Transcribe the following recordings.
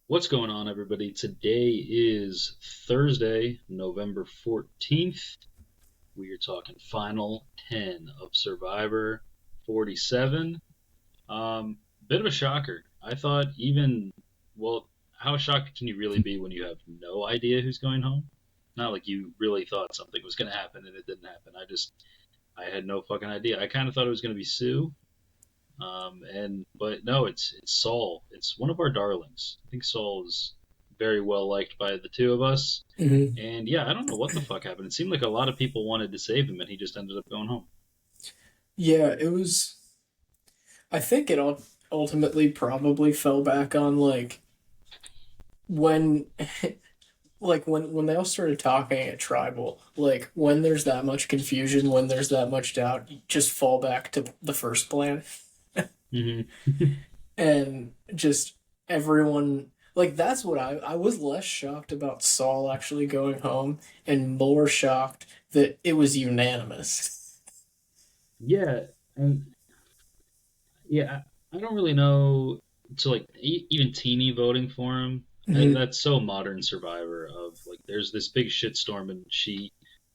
What's going on, everybody? Today is Thursday, November 14th. We are talking Final 10 of Survivor 47. Bit of a shocker. I thought well, how shocked can you really be when you have no idea who's going home? Not like you really thought something was going to happen and it didn't happen. I had no fucking idea. I kind of thought it was going to be Sue, but no, it's Saul. It's one of our darlings. I think Saul is very well liked by the two of us. hmm And yeah, I don't know what the fuck happened. It seemed like a lot of people wanted to save him, and he just ended up going home. Yeah, it was. I think it ultimately probably fell back on when, when they all started talking at tribal. Like when there's that much confusion, when there's that much doubt, you just fall back to the first plan, Hmm. and just everyone. Like that's what I was less shocked about Saul actually going home, and more shocked that it was unanimous. Yeah, and yeah, I don't really know. So like even Teeny voting for him, that's so modern Survivor. Of like, there's this big shitstorm, and she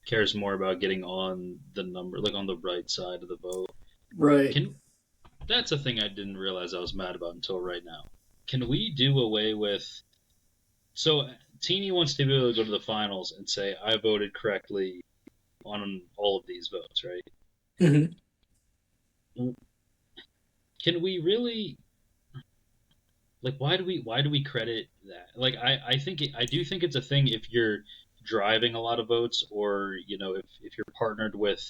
cares more about getting on the number, like on the right side of the vote. Right. Can That's a thing I didn't realize I was mad about until right now. Can we do away with so Teeny wants to be able to go to the finals and say I voted correctly on all of these votes, right? hmm Can we really like why do we credit that? Like I do think it's a thing if you're driving a lot of votes, or if you're partnered with,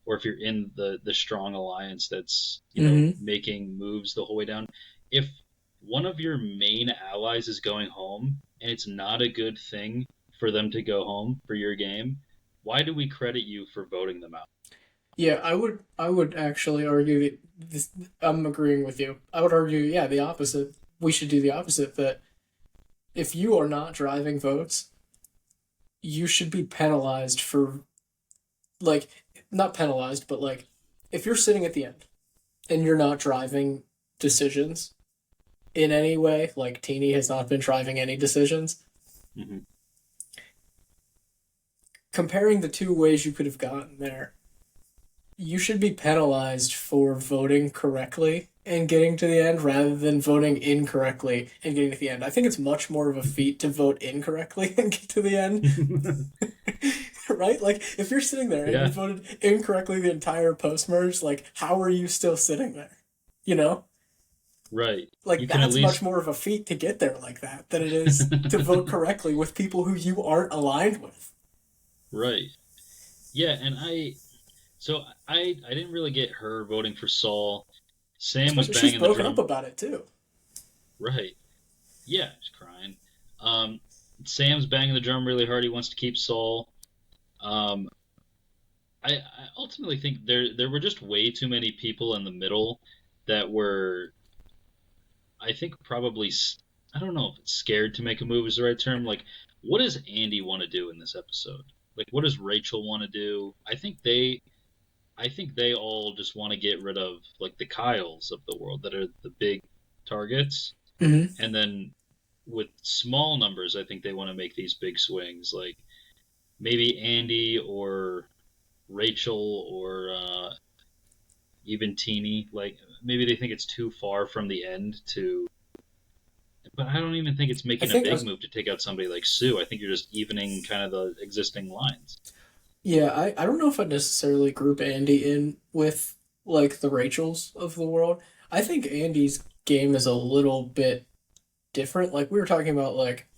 or if you're in the strong alliance that's hmm making moves the whole way down. If one of your main allies is going home and it's not a good thing for them to go home for your game, why do we credit you for voting them out? Yeah, I would actually argue that this, I'm agreeing with you. I would argue, yeah, the opposite. We should do the opposite, that if you are not driving votes, you should be penalized for like not penalized, but like if you're sitting at the end and you're not driving decisions in any way, like Teeny has not been driving any decisions, Hmm. comparing the two ways you could have gotten there, you should be penalized for voting correctly and getting to the end rather than voting incorrectly and getting to the end. I think it's much more of a feat to vote incorrectly and get to the end, right? Like if you're sitting there and you Yeah, voted incorrectly the entire post merge, like how are you still sitting there? You know? right. Like You can at that's much least more of a feat to get there like that than it is to vote correctly with people who you aren't aligned with. right. Yeah, and I didn't really get her voting for Saul. Sam was Especially she's banging the broken up drum, about it too. right? Yeah, she's crying. Um, Sam's banging the drum really hard. He wants to keep Saul. Um, I ultimately think there were just way too many people in the middle that were, I think, probably, I don't know if it's scared to make a move is the right term. Like, what does Andy want to do in this episode? Like, what does Rachel want to do? I think they all just want to get rid of like the Kyles of the world that are the big targets, Mm-hmm. and then with small numbers, I think they want to make these big swings, like maybe Andy or Rachel or even Teeny. Like maybe they think it's too far from the end to. But I don't even think it's I making a think big move to take out somebody like Sue. I think you're just evening kind of the existing lines. yeah, I don't know if I'd necessarily group Andy in with like the Rachels of the world. I think Andy's game is a little bit different. Like we were talking about like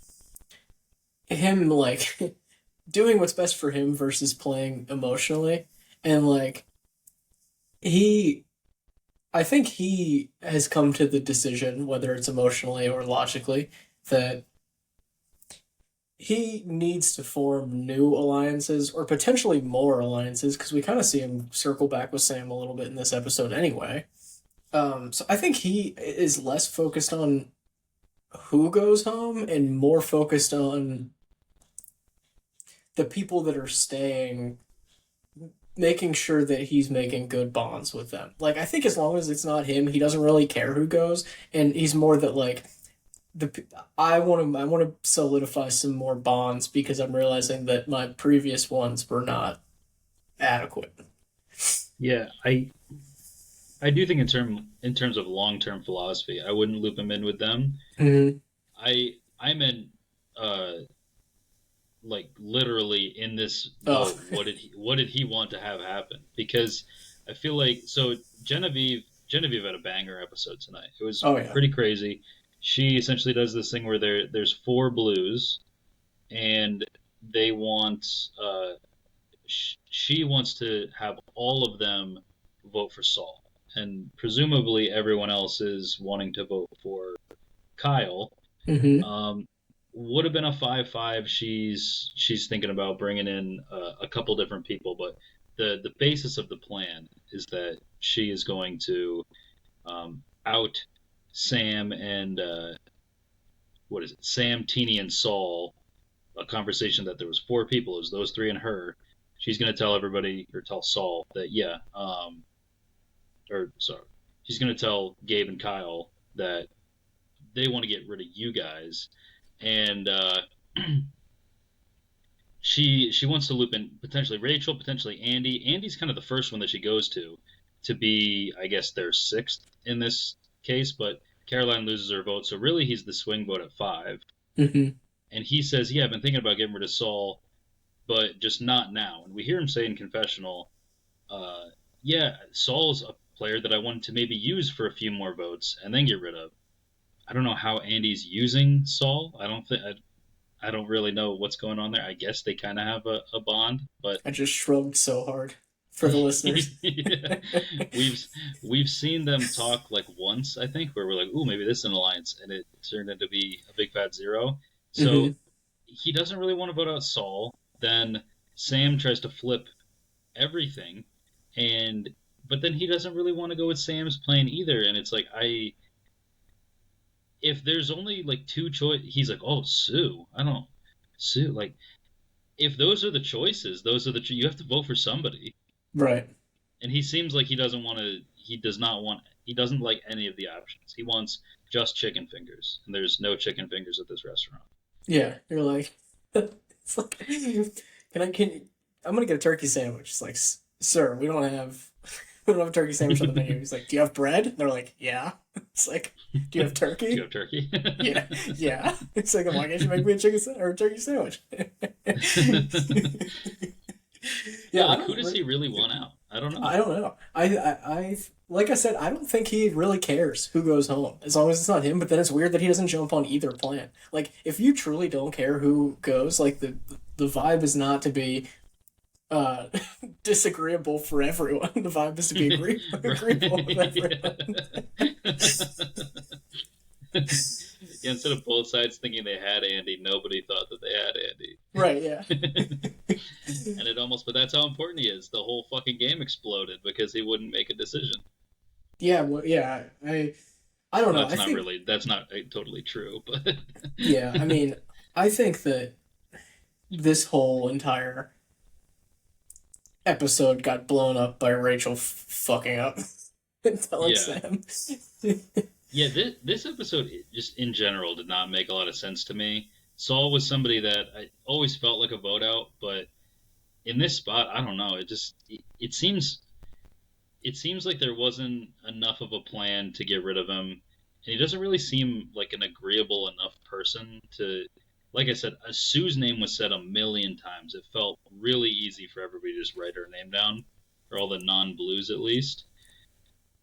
him like doing what's best for him versus playing emotionally. And like he I think he has come to the decision, whether it's emotionally or logically, that he needs to form new alliances or potentially more alliances because we kind of see him circle back with Sam a little bit in this episode anyway. So I think he is less focused on who goes home and more focused on the people that are staying, making sure that he's making good bonds with them. Like I think as long as it's not him, he doesn't really care who goes, and he's more that like the I want to solidify some more bonds because I'm realizing that my previous ones were not adequate. Yeah, I do think in terms of long term philosophy, I wouldn't loop him in with them. Hmm. I meant uh like literally in this Oh, vote, what did he want to have happen? Because I feel like so Genevieve had a banger episode tonight. It was oh yeah. pretty crazy. She essentially does this thing where there's four blues and they want she wants to have all of them vote for Saul, and presumably everyone else is wanting to vote for Kyle. Hmm. Um, would have been a 5-5. She's thinking about bringing in a couple different people, but the basis of the plan is that she is going to out Sam and what is it? Sam, Teeny, and Saul. A conversation that there was four people. It was those three and her. She's going to tell everybody or tell Saul that yeah, or sorry, she's going to tell Gabe and Kyle that they want to get rid of you guys, and she wants to loop in potentially Rachel, potentially Andy. Andy's kind of the first one that she goes to be, I guess, their sixth in this case, but Caroline loses her vote, so really he's the swing vote at five. Hmm. And he says, "Yeah, I've been thinking about getting rid of Saul, but just not now." And we hear him say in confessional, uh, "Yeah, Saul's a player that I wanted to maybe use for a few more votes and then get rid of." I don't know how Andy's using Saul. I don't really know what's going on there. I guess they kind of have a bond, but I just shrugged so hard for the listeners. yeah, we've we've seen them talk like once, I think, where we're like, "Ooh, maybe this is an alliance," and it turned into be a big fat zero. So Hmm. he doesn't really want to vote out Saul. Then Sam tries to flip everything, and but then he doesn't really want to go with Sam's plan either. And it's like if there's only like two choice, he's like, "Oh, Sue, I don't Sue." Like if those are the choices, those are you have to vote for somebody. Right. And he seems like he doesn't want to. He does not want. He doesn't like any of the options. He wants just chicken fingers, and there's no chicken fingers at this restaurant. Yeah. You're like, it's like, I'm gonna get a turkey sandwich. It's like, sir, we don't have a turkey sandwich on the menu. He's like, do you have bread? And they're like, yeah. It's like, do you have Do you turkey? have turkey? Yeah, yeah. It's like, why can't you make me a or a turkey sandwich? Yeah, Yeah, I like who don't. does he really want out? I don't I know. don't know. Like I said, I don't think he really cares who goes home as long as it's not him. But then it's weird that he doesn't jump on either plan. Like, if you truly don't care who goes, like the vibe is not to be uh disagreeable for everyone. The vibe is to be agreeable with everyone. Yeah, instead of both sides thinking they had Andy, nobody thought that they had Right? Yeah. Andy. And it almost, but that's how important he is. The whole fucking game exploded because he wouldn't make a decision. Yeah. Well, yeah. I don't Well, know. I think. that's not totally true, but Yeah. I mean, I think that this whole entire episode got blown up by Rachel fucking up and telling yeah. Sam. Yeah, this episode just in general did not make a lot of sense to me. Saul was somebody that I always felt like a vote out, but in this spot, I don't know. It seems like there wasn't enough of a plan to get rid of him, and he doesn't really seem like an agreeable enough person to. Like I said, Sue's name was said a million times. It felt really easy for everybody to just write her name down, for all the non-blues at least.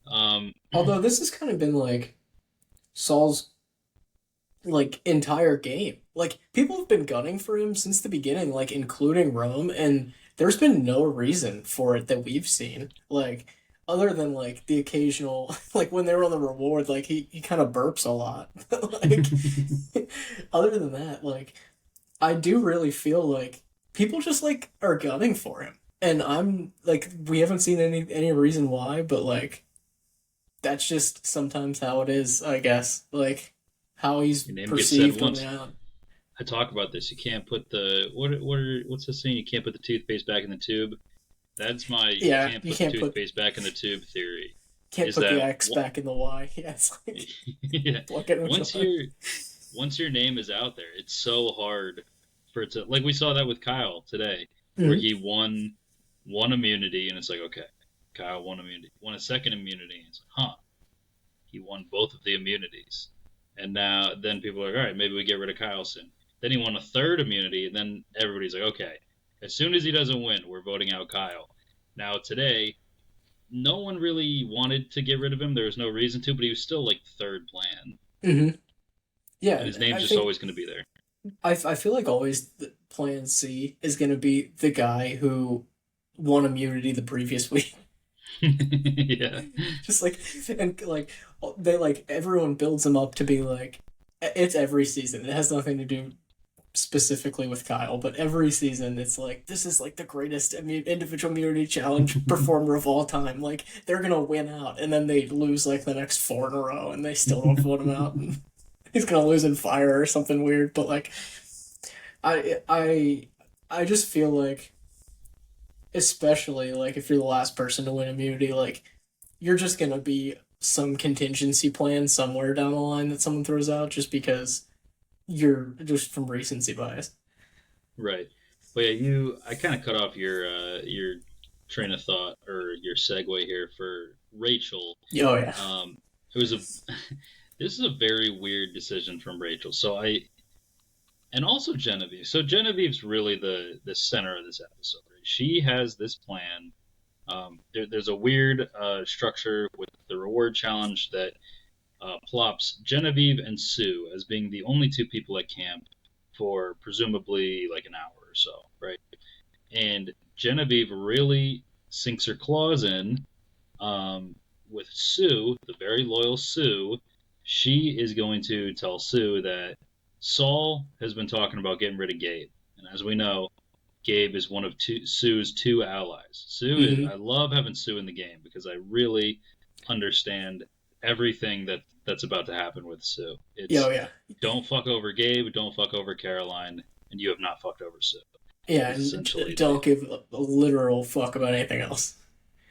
Um, Although this has kind of been like Saul's like entire game. Like people have been gunning for him since the beginning, like including Rome, and there's been no reason for it that we've seen. Like other than like the occasional like when they were on the reward, like he kind of burps a lot. Like other than that, like I do really feel like people just like are gunning for him. And I'm like we haven't seen any reason why, but like that's just sometimes how it is, I guess. Like how he's your name gets said perceived on the once. island. I talk about this. You can't put the what's the saying? You can't put the toothpaste back in the tube. That's my you Yeah, can't you put the can't put toothpaste back in the tube theory. can't Is put the that X back in the Y. Yeah, it's like yeah, look at which once one. once your name is out there, it's so hard for it to, like we saw that with Kyle today, where Mhm. he won one immunity, and it's like, okay, Kyle won immunity, won a second immunity, and it's like, huh, he won both of the immunities, and now then people are like, all right, maybe we get rid of Kyle soon. Then he won a third immunity, and then everybody's like, okay, as soon as he doesn't win, we're voting out Kyle. Now today, no one really wanted to get rid of him. There was no reason to, but he was still like third plan, Mhm. Yeah, and his and name's I just think always going to be there. I feel like always Plan C is gonna be the guy who won immunity the previous week. Yeah. Just like and like they like everyone builds him up to be like it's every season. It has nothing to do specifically with Kyle, but every season it's like this is like the greatest individual immunity challenge performer of all time. Like they're gonna win out, and then they lose like the next four in a row, and they still don't vote him out. And he's gonna lose in fire or something weird. But like I I I just feel like, especially like if you're the last person to win immunity, like you're just gonna be some contingency plan somewhere down the line that someone throws out just because you're just from recency bias. Right. But yeah, I kind of cut off your train of thought or your segue here for Rachel. Oh yeah. Um, it was a this is a very weird decision from Rachel. And also Genevieve. So Genevieve's really the center of this episode. Right? She has this plan. There's a weird structure with the reward challenge that plops Genevieve and Sue as being the only two people at camp for presumably like an hour or so, right? And Genevieve really sinks her claws in with Sue, the very loyal Sue. She is going to tell Sue that Saul has been talking about getting rid of Gabe, and as we know, Gabe is one of Sue's two allies. Hmm. I love having Sue in the game because I really understand everything that's about to happen with Sue. Yeah, oh, It's yeah. don't fuck over Gabe, don't fuck over Caroline, and you have not fucked over Sue. Yeah, Is and essentially the don't give a literal fuck about anything else.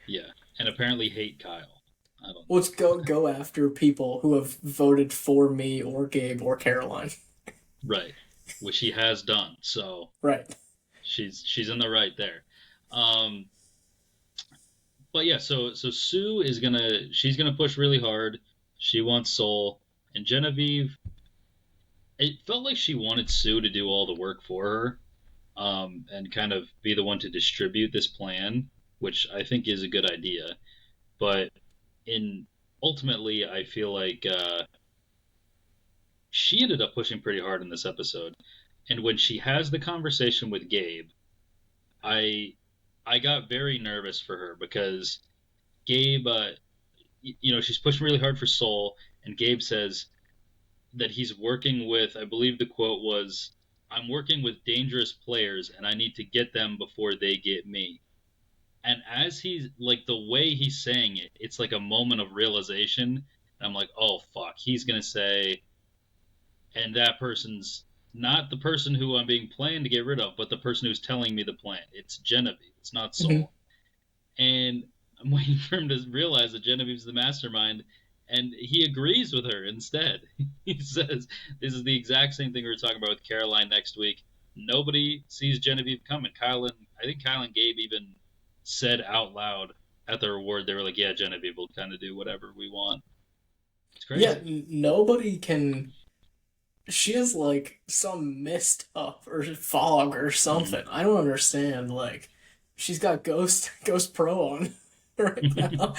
yeah, and apparently hate Kyle. I don't Let's go after people who have voted for me or Gabe or Caroline. right, which he has done. So Right. she's in the right there. Um, but yeah, so Sue is she's gonna push really hard. She wants Soul, and Genevieve. It felt like she wanted Sue to do all the work for her, and kind of be the one to distribute this plan, which I think is a good idea. But in ultimately, I feel like she ended up pushing pretty hard in this episode. And when she has the conversation with Gabe, I I got very nervous for her because Gabe, she's pushing really hard for Soul, and Gabe says that he's working with, I believe the quote was, "I'm working with dangerous players, and I need to get them before they get me." And as he's like the way he's saying it, it's like a moment of realization. And I'm like, oh fuck, he's gonna say, and that person's not the person who I'm being planned to get rid of, but the person who's telling me the plan. It's Genevieve. It's not Hmm. Soul. And I'm waiting for him to realize that Genevieve's the mastermind, and he agrees with her instead. He says, "This is the exact same thing we were talking about with Caroline next week. Nobody sees Genevieve coming." I think Kyle and Gabe even said out loud at the reward, they were like, "Yeah, Genevieve will kind of do whatever we want." It's Yeah, crazy. nobody can. She has like some mist up or fog or Mm-hmm. something. I don't understand. Like, she's got Ghost Pro on right now.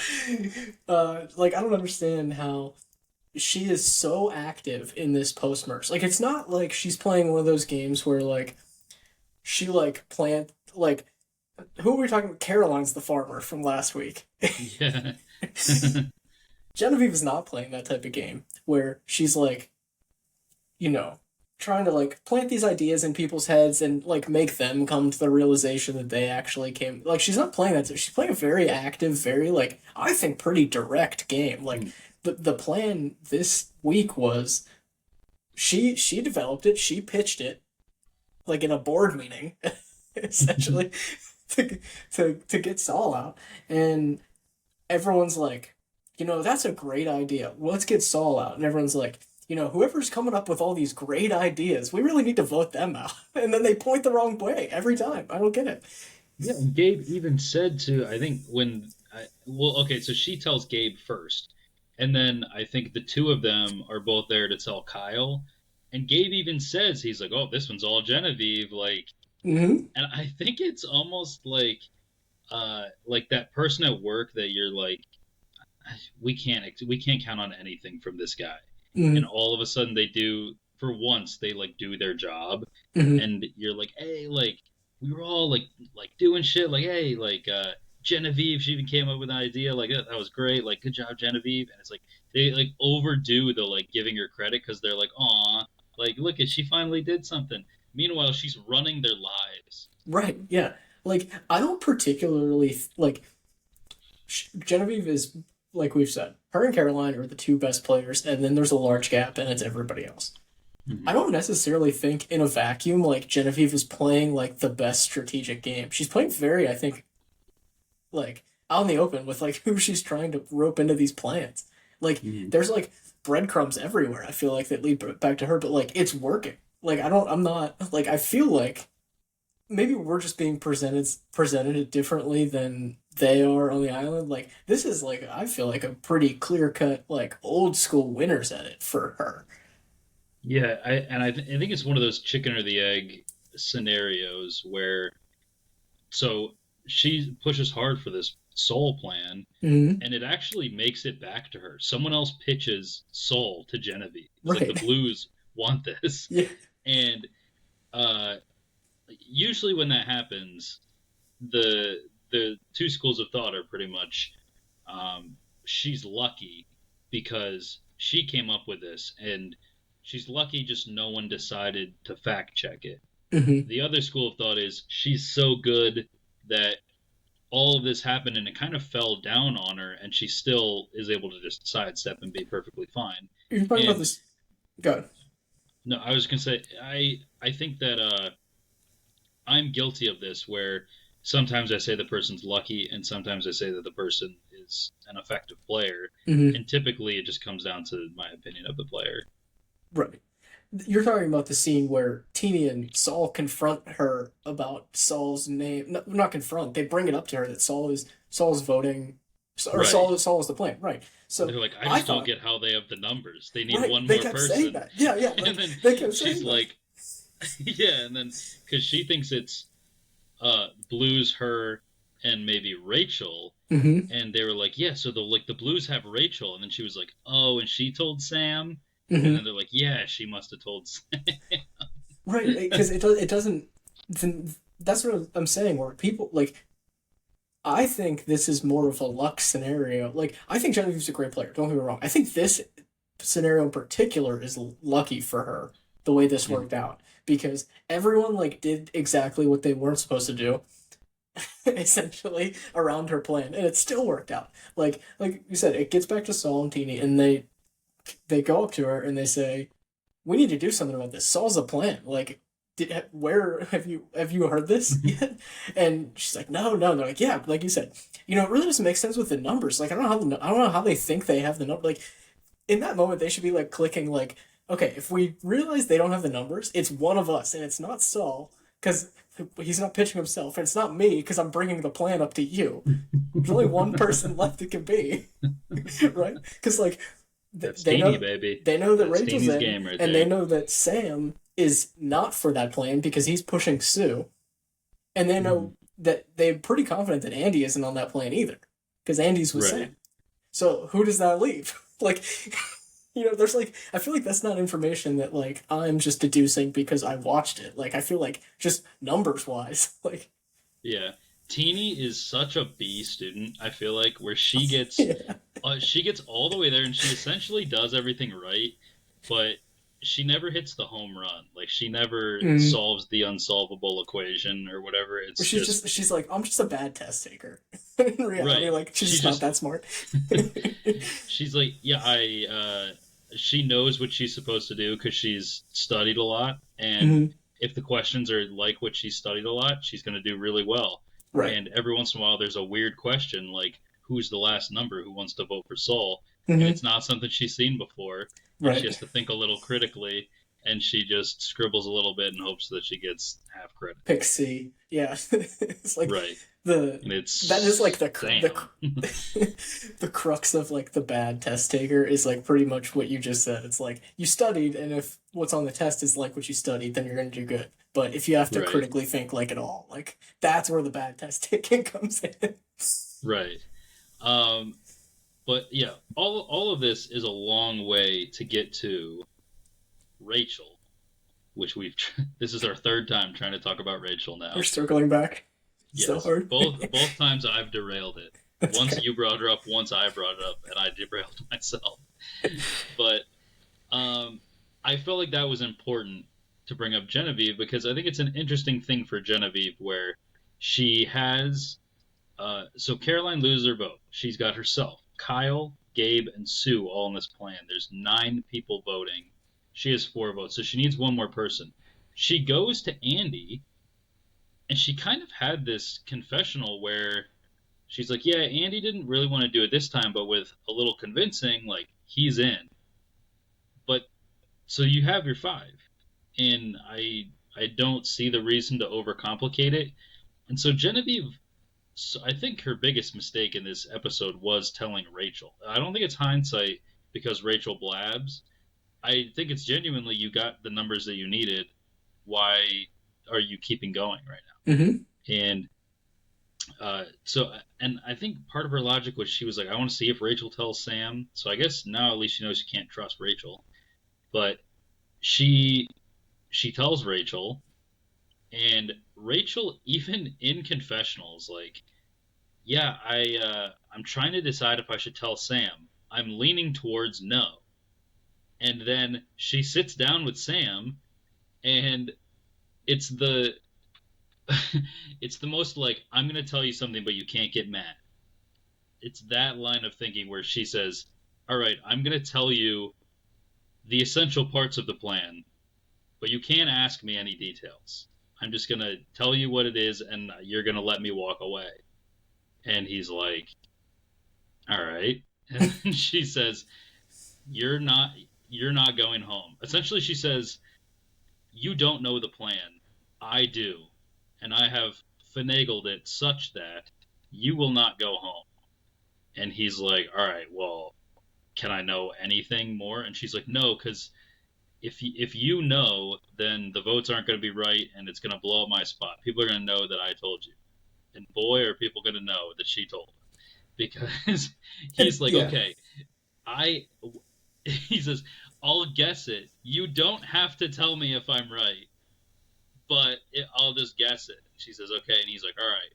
Like I don't understand how she is so active in this post merge. Like, it's not like she's playing one of those games where like she like plant like who were we talking about? Caroline's the farmer from last week. Yeah. Genevieve is not playing that type of game where she's like, you know, trying to like plant these ideas in people's heads and like make them come to the realization that they actually came. Like, she's not playing that. She's playing a very active, very like I think pretty direct game. Like the plan this week was she developed it, she pitched it like in a board meeting, essentially, to to get Saul out, and everyone's like, that's a great idea. Let's get Saul out. And everyone's like, whoever's coming up with all these great ideas, we really need to vote them out. And then they point the wrong way every time. I don't get it. Yeah, and Gabe even said to, I think well, okay, so she tells Gabe first, and then I think the two of them are both there to tell Kyle, and Gabe even says, he's like, "Oh, this one's all Genevieve," like, Hmm. and I think it's almost like that person at work that you're like, we can't count on anything from this guy, and Hmm. all of a sudden they do, for once they like do their job, Hmm. and you're like, hey, like we were all like doing shit, like, hey, Genevieve, she even came up with an idea, like that was great, like good job, Genevieve. And it's like they like overdo the like giving her credit because they're like, aw, like look at, she finally did something. Meanwhile, she's running their lives. Right. Yeah. Like, I don't particularly like Genevieve is, like we've said, her and Caroline are the two best players, and then there's a large gap, and it's everybody else. I Hmm. don't necessarily think in a vacuum like Genevieve is playing like the best strategic game. She's playing very, I think, like out in the open with like who she's trying to rope into these plans. Like Hmm. there's like breadcrumbs everywhere. I feel like that lead back to her, but like it's working. Like I'm not like I feel like maybe we're just being presented it differently than they are on the island. Like this is like I feel like a pretty clear cut like old school winners at it for her. Yeah, I think it's one of those chicken or the egg scenarios where, so she pushes hard for this soul plan, Mm-hmm. and it actually makes it back to her. Someone else pitches Soul to Genevieve. It's like the Right. Blues want this, Yeah. and uh, usually when that happens, the two schools of thought are pretty much, she's lucky because she came up with this, and she's lucky just no one decided to fact check it. Mm-hmm. The other school of thought is she's so good that all of this happened and it kind of fell down on her, and she still is able to just sidestep and be perfectly fine. You're talking about And this. Go. no, I was gonna say, I think that I'm guilty of this, where sometimes I say the person's lucky and sometimes I say that the person is an effective player, Mm-hmm. and typically it just comes down to my opinion of the player. Right. You're talking about the scene where Teeny and Saul confront her about Saul's name. No, not confront. They bring it up to her that Saul's voting, or Right. Saul is the plan. Right. So They're like, I I just don't thought, get how they have the numbers. They need right. one They more kept saying person. that. Yeah, yeah. And Like then they kept she's saying that. like, yeah, and then because she thinks it's Blues, her, and maybe Rachel, Mm-hmm. and they were like, yeah, so the Blues have Rachel, and then she was like, oh, and she told Sam, and then Mm-hmm. they're like, yeah, she must have told Sam. Right. Because it doesn't. That's what I'm saying. Where people like I think this is more of a luck scenario. Like, I think Genevieve's a great player. Don't get me wrong. I think this scenario in particular is lucky for her the way this worked out because everyone like did exactly what they weren't supposed to do essentially around her plan, and it still worked out. Like you said, it gets back to Saul and Teeny, and they go up to her and they say, "We need to do something about this. Saul's a plan. Like, where have you heard this yet?" And she's like, "No, no." And they're like, "Yeah, like you said, it really doesn't make sense with the numbers. Like, I don't know how they think they have the number. Like, in that moment, they should be like clicking like, okay, if we realize they don't have the numbers, it's one of us, and it's not Saul because he's not pitching himself, and it's not me because I'm bringing the plan up to you. There's only one person left it can be, right? Because like That's they Teeny, know baby. they know that That's Rachel's Teeny's in, game right and they there. know that Sam is not for that plan because he's pushing Sue, and they Mhm. know that they're pretty confident that Andy isn't on that plan either because Andy's with Right. Sam. So who does that leave? Like, there's like I feel like that's not information that like I'm just deducing because I watched it. Like I feel like just numbers wise, like Yeah. Teeny is such a B student, I feel like, where yeah. she gets all the way there and she essentially does everything right, but she never hits the home run. Like she never Mm. solves the unsolvable equation or whatever. It's just She's like I'm just a bad test taker. In reality, right. like she's She just not just that smart. she's like, yeah, I she knows what she's supposed to do because she's studied a lot, and Mhm. if the questions are like what she's studied a lot, she's going to do really well. Right. And every once in a while, there's a weird question like, "Who's the last number? Who wants to vote for Saul?" and Hmm. it's not something she's seen before, and she Right. has to think a little critically, and she just scribbles a little bit and hopes that she gets half credit. Pick C. Yeah. It's like Right. the And that is like it's Sam. the crux of like the bad test taker is like pretty much what you just said. It's like you studied, and if what's on the test is like what you studied, then you're gonna do good. But if you have to Right. critically think like at all, like that's where the bad test taking comes in. Right. Um, but yeah, all of this is a long way to get to Rachel, which we've this is our third time trying to talk about Rachel You're now. circling back so Yes, hard. both times I've derailed it. That's Once okay. you brought her up, once I brought it up, and I derailed myself. But um, I felt like that was important to bring up Genevieve because I think it's an interesting thing for Genevieve where she has so Caroline loses her vote. She's got herself, Kyle, Gabe, and Sue all in this plan. There's 9 people voting. She has 4 votes, so she needs one more person. She goes to Andy, and she kind of had this confessional where she's like, "Yeah, Andy didn't really want to do it this time, but with a little convincing, like he's in." But so you have your 5, and I don't see the reason to overcomplicate it. And so Genevieve, so I think her biggest mistake in this episode was telling Rachel. I don't think it's hindsight because Rachel blabs. I think it's genuinely you got the numbers that you needed. Why are you keeping going right Hmm. now? And and I think part of her logic was she was like, I want to see if Rachel tells Sam. So I guess now at least she knows she can't trust Rachel. But she she tells Rachel, and Rachel even in confessionals like, yeah, I'm trying to decide if I should tell Sam. I'm leaning towards no. And then she sits down with Sam, and it's the it's the most like I'm going to tell you something but you can't get mad. It's that line of thinking where she says, "All right, I'm going to tell you the essential parts of the plan, but you can't ask me any details. I'm just going to tell you what it is and you're going to let me walk away." And he's like, "All right." And then she says, you're not you're not going home. Essentially she says, you don't know the plan. I do. And I have finagled it such that you will not go home. And he's like, all right, well, can I know anything more? And she's like, no, because if you know, then the votes aren't going to be right and it's going to blow up my spot. People are going to know that I told you. And boy, are people going to know that she told him. Because And he's like, yeah. okay, I he says, I'll guess it. You don't have to tell me if I'm right, but I'll just guess it. She says, okay. And he's like, all right,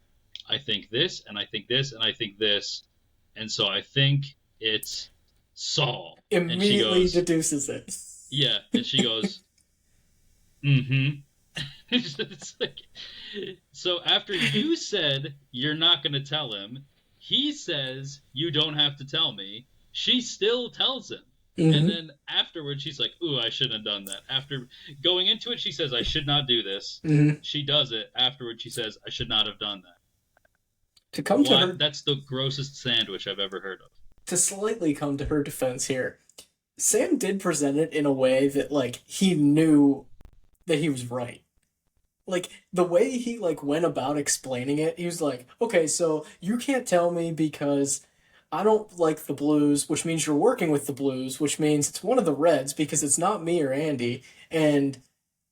I think this, and I think this, and I think this. And so I think it's Saul. And she Immediately goes, deduces it. yeah. And she goes, mm hmm. It's like, so after you said you're not going to tell him, he says you don't have to tell me. She still tells him. And Hmm. then afterwards, she's like, ooh, I shouldn't have done that. After going into it, she says, I should not do this. Hmm. She does it. Afterwards, she says, I should not have done that. To come to What? her, That's the grossest sandwich I've ever heard of. to slightly come to her defense here, Sam did present it in a way that like he knew that he was right. Like the way he like went about explaining it, he was like, "Okay, so you can't tell me because I don't like the blues, which means you're working with the blues, which means it's one of the reds because it's not me or Andy, and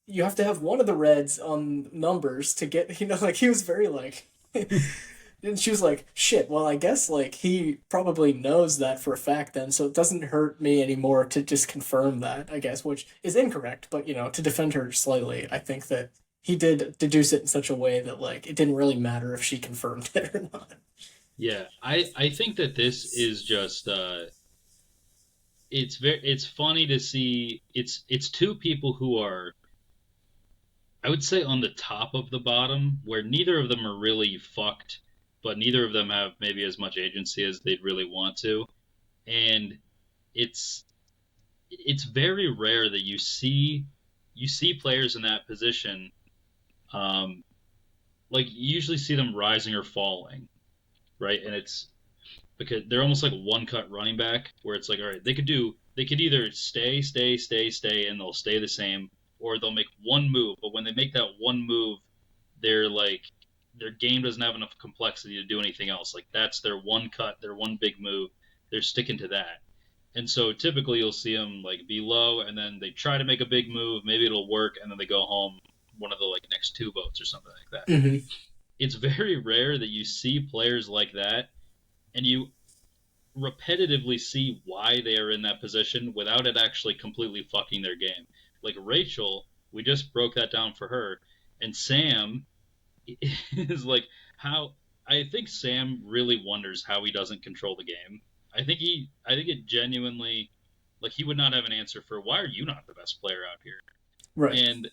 you have to have one of the reds on numbers to get, like he was very like and she was like, "Shit, well, I guess like he probably knows that for a fact then, so it doesn't hurt me anymore to just confirm that, I guess, which is incorrect, but to defend her slightly, I think that he did deduce it in such a way that like it didn't really matter if she confirmed it or not." Yeah, I think that this is just it's funny to see it's 2 people who are I would say on the top of the bottom, where neither of them are really fucked, but neither of them have maybe as much agency as they'd really want to. And it's it's very rare that you see players in that position. Like you usually see them rising or falling, right? And because they're almost like one cut running back where it's like, all right, they could either stay, and they'll stay the same, or they'll make one move. But when they make that one move, they're like their game doesn't have enough complexity to do anything else. Like that's their one cut, their one big move. They're sticking to that. And so typically you'll see them like be low, and then they try to make a big move. Maybe it'll work, and then they go home one of the like next two votes or something like that. Hmm. It's very rare that you see players like that, and you repetitively see why they are in that position without it actually completely fucking their game. Like Rachel, we just broke that down for her, and Sam is like how I think Sam really wonders how he doesn't control the game. I think it genuinely like he would not have an answer for why are you not the best player out here? Right. And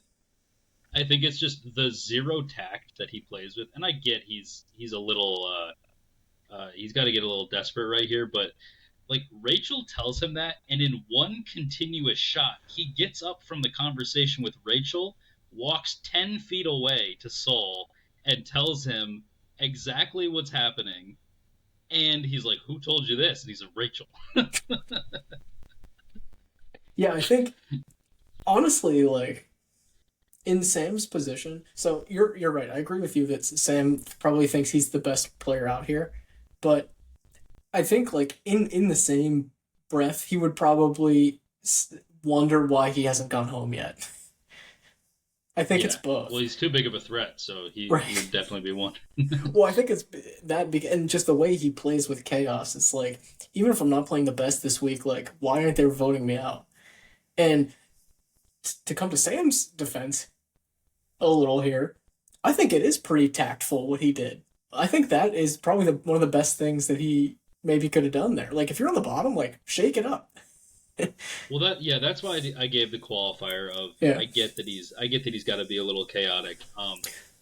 I think it's just the zero tact that he plays with. And I get he's a little he's got to get a little desperate right here, but like Rachel tells him that, and in one continuous shot, he gets up from the conversation with Rachel, walks 10 feet away to Saul, and tells him exactly what's happening. And he's like, "Who told you this?" And he's like, "Rachel." Yeah, I think honestly, like in Sam's position, so you're right. I agree with you that Sam probably thinks he's the best player out here, but I think like in the same breath, he would probably wonder why he hasn't gone home yet. I think it's Yeah. Well, both. he's too big of a threat, so he would Right. definitely be one. Well, I think it's that big, and just the way he plays with chaos. It's like even if I'm not playing the best this week, like why aren't they voting me out? And to come to Sam's defense a little here, I think it is pretty tactful what he did. I think that is probably one of the best things that he maybe could have done there. Like if you're on the bottom, like shake it up. Well, that's why I gave the qualifier of Yeah. I get that he's got to be a little chaotic.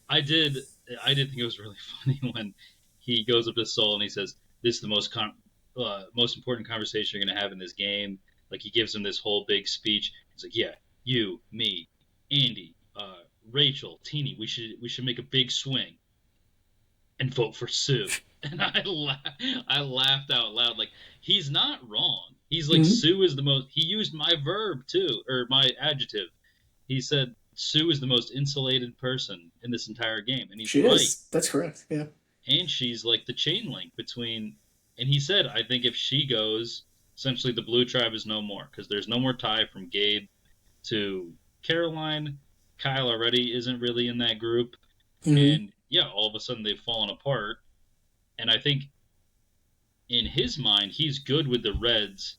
I did I did think it was really funny when he goes up to Soul and he says, "This is the most important conversation you're gonna have in this game." Like he gives him this whole big speech. He's like, "Yeah, you, me, Andy, Rachel, Teeny, we should make a big swing and vote for Sue." And I laughed out loud. Like he's not wrong. He's like Hmm. Sue is the most. He used my verb too, or my adjective. He said Sue is the most insulated person in this entire game, and he's She right. is. That's correct. Yeah. And she's like the chain link between. And he said, I think if she goes, essentially the Blue Tribe is no more because there's no more tie from Gabe to Caroline. Kyle already isn't really in that group, Hmm. and yeah, all of a sudden they've fallen apart. And I think in his mind, he's good with the Reds,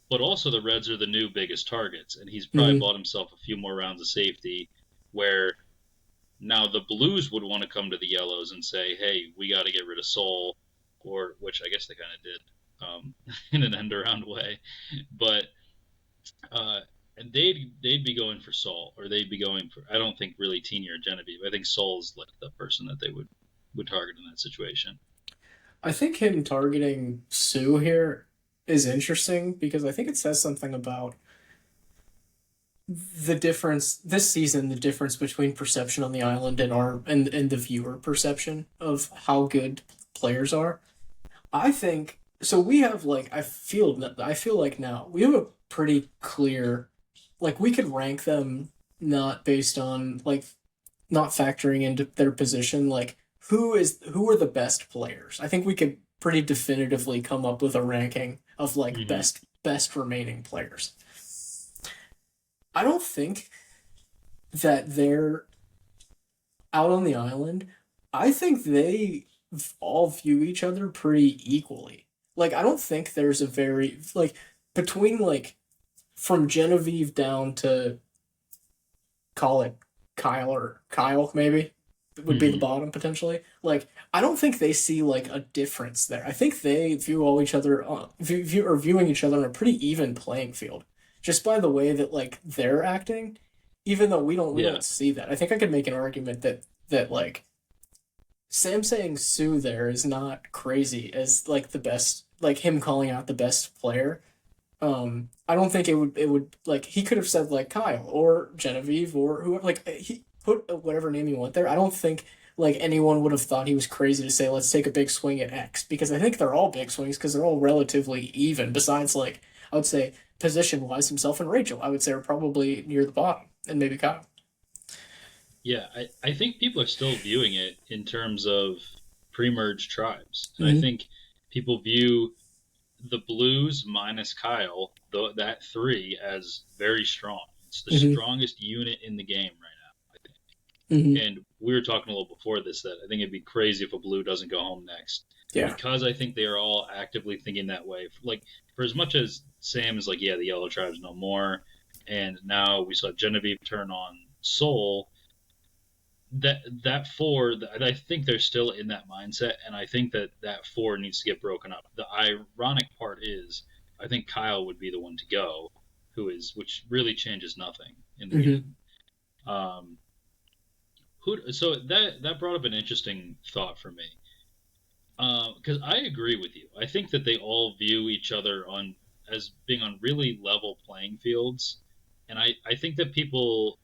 but also the Reds are the new biggest targets, and he's probably Hmm. bought himself a few more rounds of safety. Where now the Blues would want to come to the Yellows and say, "Hey, we got to get rid of Soul," or which I guess they kind of did in an end around way, but uh, and they'd be going for Soul, or they'd be going for I don't think really Teeny or Genevieve. I think Soul's like the person that they would target in that situation. I think him targeting Sue here is interesting because I think it says something about the difference this season, the difference between perception on the island and our and the viewer perception of how good players are. I think so. We have like I feel like now we have a pretty clear like we could rank them not based on like not factoring into their position like who are the best players. I think we could pretty definitively come up with a ranking of like Hmm. best remaining players. I don't think that they're out on the island. I think they all view each other pretty equally. Like I don't think there's a very like between like from Genevieve down to call it Kyle maybe would be the Hmm. bottom potentially. Like I don't think they see like a difference there. I think they view all each other are viewing each other on a pretty even playing field, just by the way that like they're acting. Even though we Yeah. don't see that, I think I could make an argument that like Sam saying Sue there is not crazy as like the best, like him calling out the best player. I don't think it would like he could have said like Kyle or Genevieve or whoever like he put whatever name you want there. I don't think like anyone would have thought he was crazy to say, let's take a big swing at X, because I think they're all big swings because they're all relatively even. Besides, like, I would say position wise, himself and Rachel, I would say are probably near the bottom, and maybe Kyle. Yeah, I think people are still viewing it in terms of pre-merge tribes. And I Hmm. think people view the Blues minus Kyle, that three, as very strong. It's the Hmm. strongest unit in the game right now, I think. Hmm. And we were talking a little before this that I think it'd be crazy if a Blue doesn't go home next. Yeah. Because I think they are all actively thinking that way. Like, for as much as Sam is like, yeah, the Yellow Tribes no more, and now we saw Genevieve turn on Soul, that four, I think they're still in that mindset, and I think that four needs to get broken up. The ironic part is, I think Kyle would be the one to go, which really changes nothing in the Hmm. game. Um, so that brought up an interesting thought for me, because I agree with you. I think that they all view each other on as being on really level playing fields, and I think that people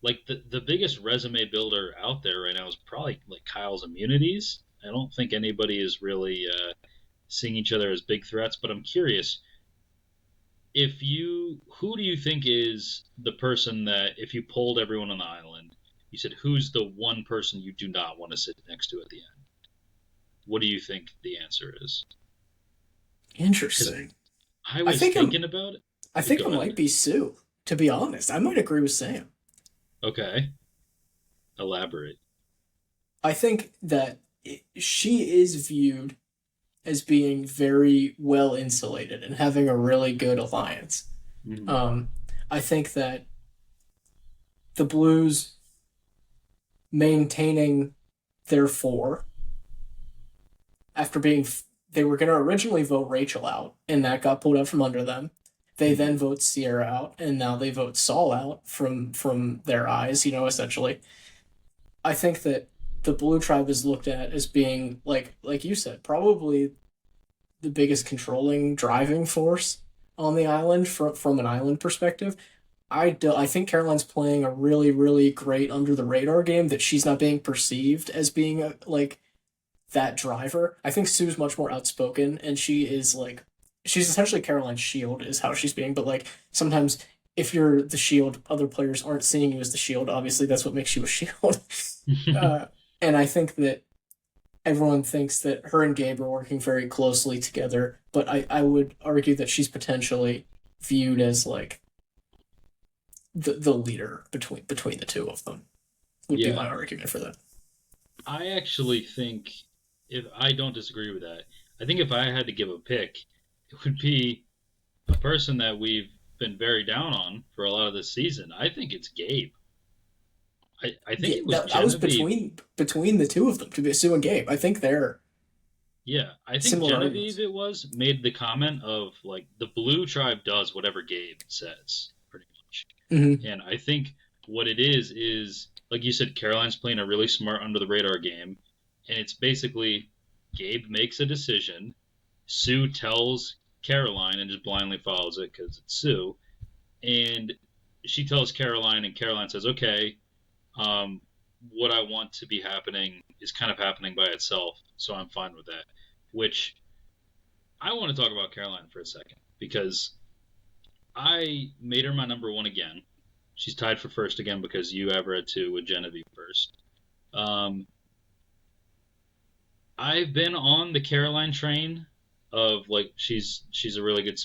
like the biggest resume builder out there right now is probably like Kyle's immunities. I don't think anybody is really seeing each other as big threats, but I'm curious if you who do you think is the person that if you polled everyone on the island, you said who's the one person you do not want to sit next to at the end? What do you think the answer is? Because Interesting. I I was think I'm. thinking about I it. think Go it ahead. might be Sue. To be honest, I might agree with Sam. Okay, elaborate. I think that she is viewed as being very well insulated and having a really good alliance. Mm-hmm. Um, I think that the Blues maintaining their four after being they were going to originally vote Rachel out, and that got pulled out from under them. They Mm-hmm. then vote Sierra out, and now they vote Saul out from their eyes. Essentially, I think that the Blue Tribe is looked at as being like you said, probably the biggest controlling driving force on the island from an island perspective. I think Caroline's playing a really really great under the radar game that she's not being perceived as being like that driver. I think Sue's much more outspoken, and she is like she's essentially Caroline's shield is how she's being. But like sometimes if you're the shield, other players aren't seeing you as the shield. Obviously, that's what makes you a shield. uh, and I think that everyone thinks that her and Gabe are working very closely together. But I would argue that she's potentially viewed as like the leader between the two of them. Would be Yeah, my argument for that. I actually think if I don't disagree with that. I think if I had to give a pick, it would be a person that we've been very down on for a lot of this season. I think it's Gabe. I think Yeah, it was that was Genevieve. between the two of them to be Sue and Gabe. I think they're Yeah, I think similar Genevieve arguments. it was made the comment of like the Blue Tribe does whatever Gabe says, pretty much. Hmm. And I think what it is like you said, Caroline's playing a really smart under the radar game, and it's basically Gabe makes a decision, Sue tells Caroline and just blindly follows it because it's Sue, and she tells Caroline, and Caroline says, "Okay, um, what I want to be happening is kind of happening by itself, so I'm fine with that." Which I want to talk about Caroline for a second because I made her my number one again. She's tied for first again because you have her at two with Genevieve first. Um, I've been on the Caroline train of like she's a really good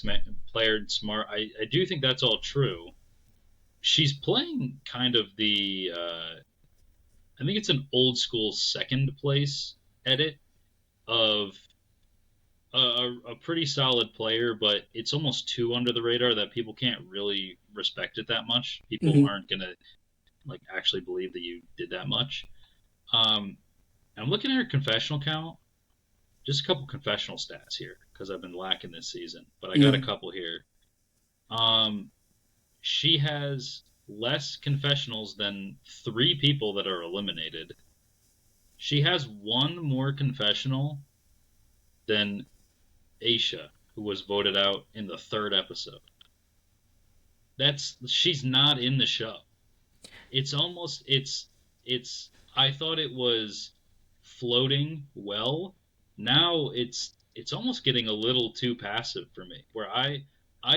player, smart. I do think that's all true. She's playing kind of the I think it's an old school second place edit of a pretty solid player, but it's almost too under the radar that people can't really respect it that much. People Hmm. aren't gonna like actually believe that you did that much. Um, I'm looking at her confessional count. Just a couple confessional stats here because I've been lacking this season, but I got a Hmm. couple here. Um, she has less confessionals than three people that are eliminated. She has one more confessional than Aisha, who was voted out in the third episode. That's she's not in the show. It's almost it's. it's I thought it was floating well. Now it's almost getting a little too passive for me. Where I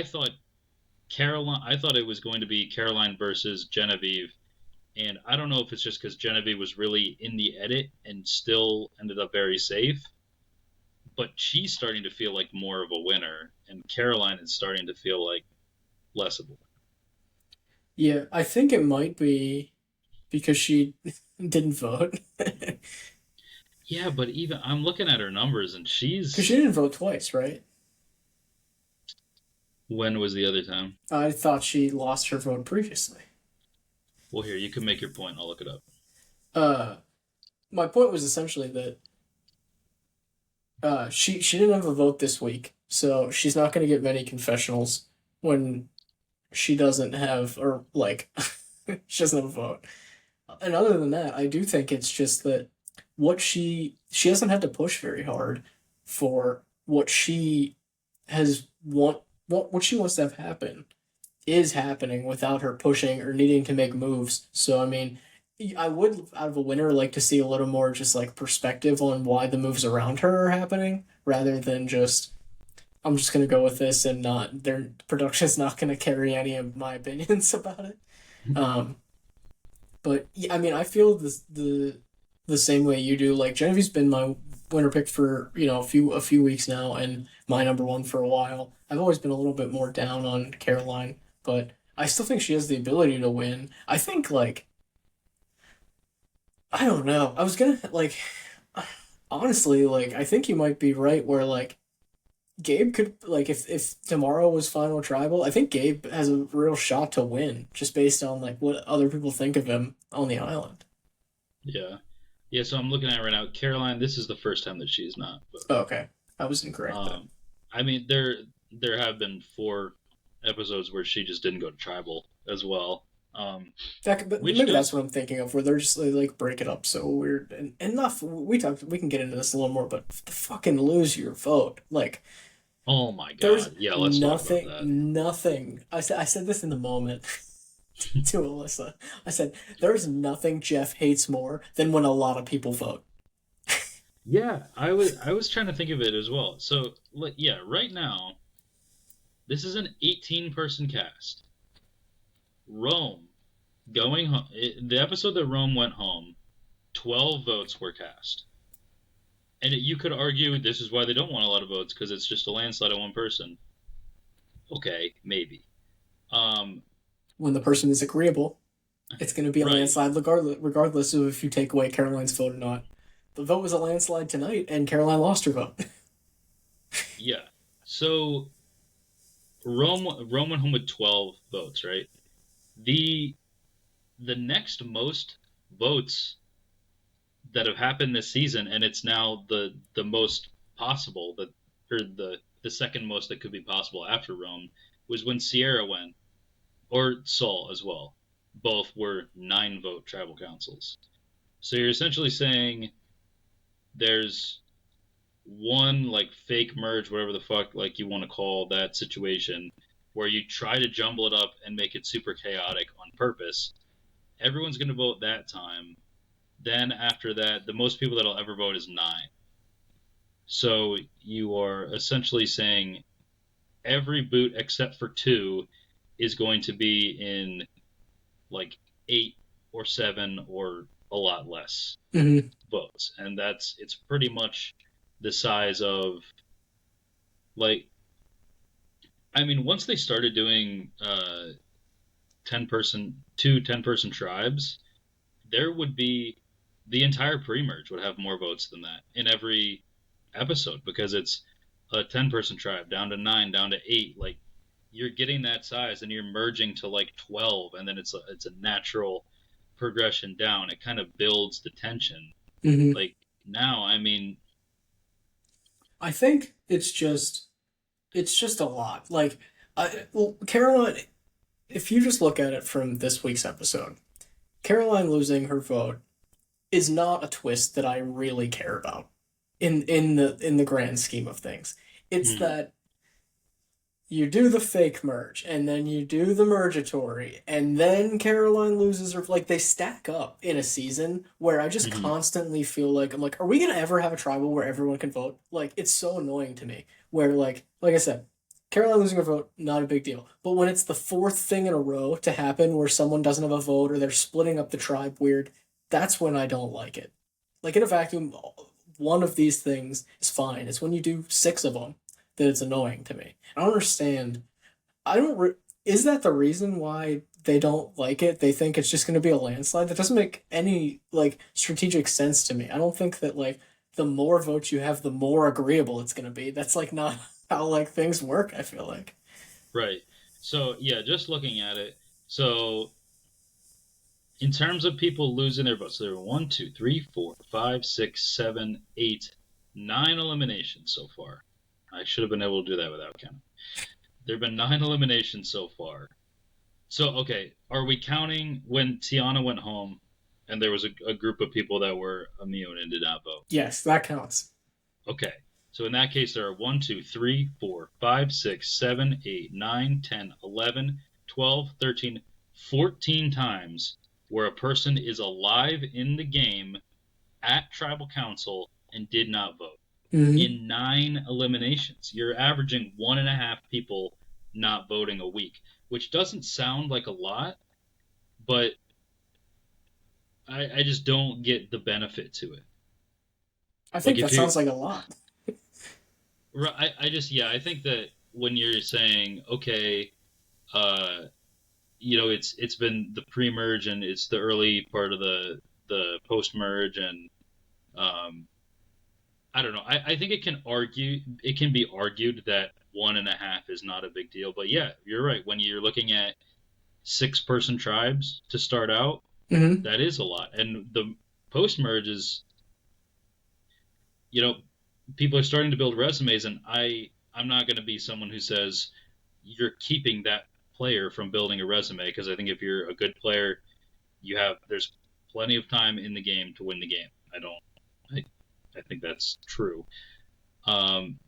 thought I thought it was going to be Caroline versus Genevieve, and I don't know if it's just because Genevieve was really in the edit and still ended up very safe, but she's starting to feel like more of a winner, and Caroline is starting to feel like less of a winner. Yeah, I think it might be because she didn't vote. Because Yeah, but even I'm looking at her numbers, and she didn't vote twice, right? when was the other time? I thought she lost her vote previously. Well, here you can make your point. I'll look it up. Uh, my point was essentially that she didn't have a vote this week, so she's not going to get many confessionals when she doesn't have or like she doesn't have a vote. And other than that, I do think it's just that what she hasn't had to push very hard for what she has what she wants to have happen is happening without her pushing or needing to make moves. So I mean, I would out of a winner like to see a little more just like perspective on why the moves around her are happening rather than just I'm just gonna go with this and not their production's not gonna carry any of my opinions about it. Um, but yeah, I mean, I feel the same way you do. Like Genevieve's been my winner pick for a few weeks now, and my number one for a while. I've always been a little bit more down on Caroline, but I still think she has the ability to win. I think like I don't know. I was gonna like honestly like I think you might be right where like Gabe could like if tomorrow was final tribal, I think Gabe has a real shot to win just based on like what other people think of him on the island. Yeah, yeah. So I'm looking at it right now. Caroline, this is the first time that she's not Oh, voted. okay, I was incorrect then. I mean, there have been four episodes where she just didn't go to tribal as well, But which maybe that's does. what I'm thinking of, where they're just like break it up so weird and enough. We can get into this a little more, but to fucking lose your vote, like Oh my there's God! Yeah, let's talk about nothing, that. nothing. I said this in the moment to Alyssa. I said there's nothing Jeff hates more than when a lot of people vote. Yeah, I was trying to think of it as well. So, like, yeah, right now this is an 18 person cast. Rome going home. The episode that Rome went home, 12 votes were cast. And you could argue this is why they don't want a lot of votes because it's just a landslide on one person. Okay, maybe. Um, When the person is agreeable, it's going to be a right. landslide regardless of if you take away Caroline's vote or not. The vote was a landslide tonight, and Caroline lost her vote. Yeah. So Rome went home with 12 votes, right? The the next most votes that have happened this season, and it's now the most possible that or the second most that could be possible after Rome was when Sierra went, or Saul as well. Both were 9 vote tribal councils. So you're essentially saying there's one like fake merge, whatever the fuck like you want to call that situation, where you try to jumble it up and make it super chaotic on purpose. Everyone's going to vote that time. Then after that, the most people that'll ever vote is 9. So you are essentially saying every boot except for 2 is going to be in like 8 or 7 or a lot less Mm-hmm. votes, and it's pretty much the size of like I mean, once they started doing 10 person tribes, there would be the entire pre-merge would have more votes than that in every episode because it's a 10 person tribe down to 9 down to 8. Like you're getting that size and you're merging to like 12, and then it's a natural progression down. It kind of builds the tension. Mm-hmm. Like now, I mean, I think it's just a lot. Like, well, Caroline, if you just look at it from this week's episode, Caroline losing her vote is not a twist that I really care about in the grand scheme of things. It's hmm, that you do the fake merge, and then you do the mergatory, and then Caroline loses her. Like, they stack up in a season where I just Hmm. constantly feel like, I'm like, are we gonna ever have a tribal where everyone can vote? Like, it's so annoying to me. Where, like I said, Caroline losing her vote, not a big deal. But when it's the fourth thing in a row to happen where someone doesn't have a vote or they're splitting up the tribe weird, that's when I don't like it. Like, in a vacuum, one of these things is fine. It's when you do six of them that it's annoying to me. I don't understand. I don't. Is that the reason why they don't like it? They think it's just going to be a landslide. That doesn't make any like strategic sense to me. I don't think that like the more votes you have, the more agreeable it's going to be. That's like not how like things work. I feel like. Right. So yeah, just looking at it. So in terms of people losing their votes, there were one, two, three, four, five, six, seven, eight, nine eliminations so far. I should have been able to do that without counting. There have been nine eliminations so far. So okay, are we counting when Tiana went home and there was a group of people that were immune and did not vote? Yes, that counts. Okay. So in that case, there are 1, 2, 3, 4, 5, 6, 7, 8, 9, 10, 11, 12, 13, 14 times where a person is alive in the game at tribal council and did not vote. Mm-hmm. In nine eliminations, you're averaging 1.5 people not voting a week, which doesn't sound like a lot, but I just don't get the benefit to it. I Like think that if you sounds like a lot. Right, I just yeah, I think that when you're saying okay, uh, it's been the pre-merge and it's the early part of the post-merge and um, I don't know. I think it can be argued that 1.5 is not a big deal, but yeah, you're right. When you're looking at 6-person tribes to start out, Mm-hmm. that is a lot, and the post-merge is you know people are starting to build resumes, and I'm not going to be someone who says you're keeping that player from building a resume because I think if you're a good player, there's plenty of time in the game to win the game. I I think that's true. Um,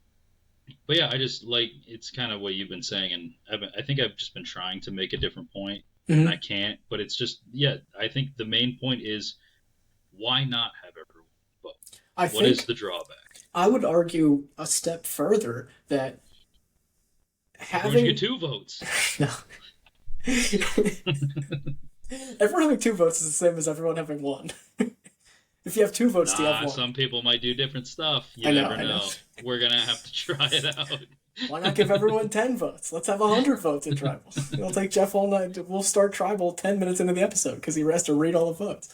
but yeah, I just like it's kind of what you've been saying, and I think I've just been trying to make a different point, and I Mm-hmm. can't. But it's just yeah, I think the main point is why not have everyone vote? I What is think the drawback? I would argue a step further that Everyone should get having 2 votes. no. Everyone having two votes is the same as everyone having one. If you have two votes, do you have Nah, one? some people might do different stuff. You I know, never I know. know. We're gonna have to try it out. Why not give everyone 10 votes? Let's have 100 votes in Tribal. It'll take Jeff all night. We'll start Tribal 10 minutes into the episode because he has to read all the votes.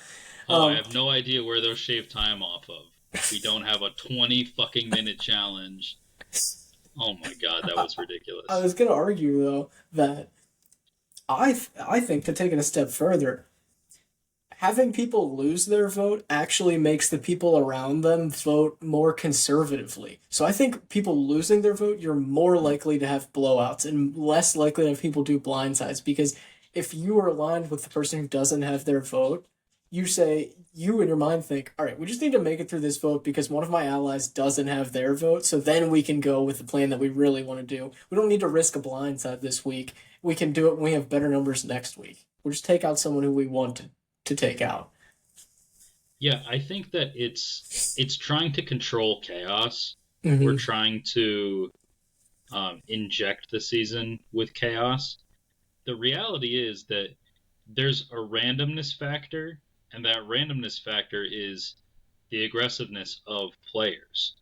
Oh, I Um, have no idea where they'll shave time off of. If we don't have a 20 fucking minute challenge. Oh my god, that I, was I ridiculous. was going to argue, though, that I think to take it a step further, having people lose their vote actually makes the people around them vote more conservatively. So I think people losing their vote, you're more likely to have blowouts and less likely to have people do blindsides because if you are aligned with the person who doesn't have their vote, you in your mind think, all right, we just need to make it through this vote because one of my allies doesn't have their vote. So then we can go with the plan that we really want to do. We don't need to risk a blindside this week. We can do it when we have better numbers next week. We'll just take out someone who we want to take out. Yeah, I think that it's trying to control chaos. We're Mm-hmm. trying to inject the season with chaos. The reality is that there's a randomness factor, and that randomness factor is the aggressiveness of players.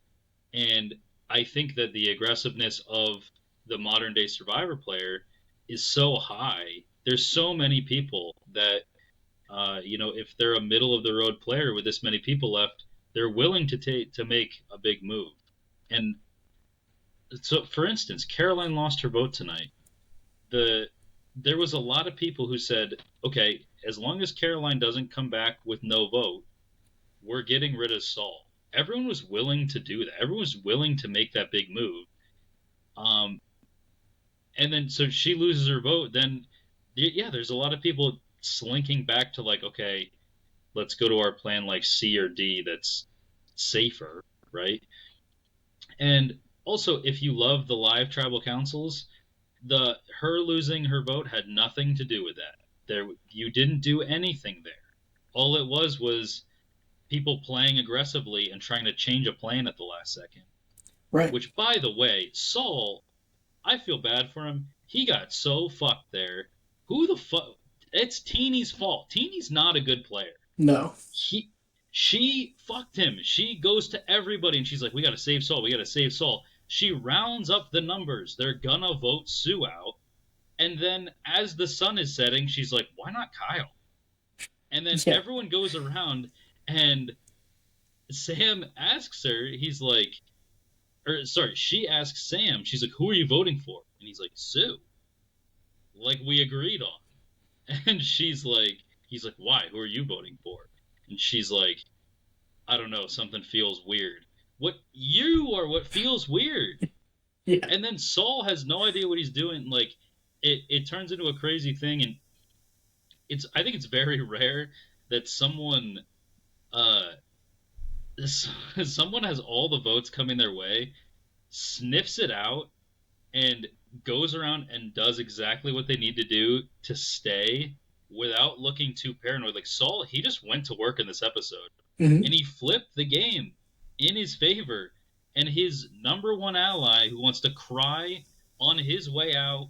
And I think that the aggressiveness of the modern day survivor player is so high. There's so many people that, if they're a middle of the road player with this many people left, they're willing to make a big move. And so, for instance, Caroline lost her vote tonight. The There was a lot of people who said, okay, as long as Caroline doesn't come back with no vote, we're getting rid of Saul. Everyone was willing to do that. Everyone was willing to make that big move. Um, and then so she loses her vote. Then, yeah, there's a lot of people slinking back to like, okay, let's go to our plan like C or D that's safer, right? And also, if you love the live tribal councils, the her losing her vote had nothing to do with that. You didn't do anything there. All it was people playing aggressively and trying to change a plan at the last second. Right. Which, by the way, Saul, I feel bad for him. He got so fucked there. Who the fuck? It's Teeny's fault. Teeny's not a good player. No. He, she fucked him. She goes to everybody and she's like, "We gotta save Saul. We gotta save Saul." She rounds up the numbers. They're gonna vote Sue out. And then, as the sun is setting, she's like, "Why not Kyle?" And then Yeah. everyone goes around, and Sam asks her. He's like, or sorry, she asks Sam. She's like, "Who are you voting for?" And he's like, "Sue, like we agreed on." And he's like, "Why? Who are you voting for?" And she's like, "I don't know. Something feels weird." What you are? What feels weird? Yeah. And then Saul has no idea what he's doing. Like, it turns into a crazy thing, and I think it's very rare that uh someone has all the votes coming their way, sniffs it out, and goes around and does exactly what they need to do to stay without looking too paranoid. Like Saul, he just went to work in this episode Hmm. and he flipped the game in his favor. And his number one ally, who wants to cry on his way out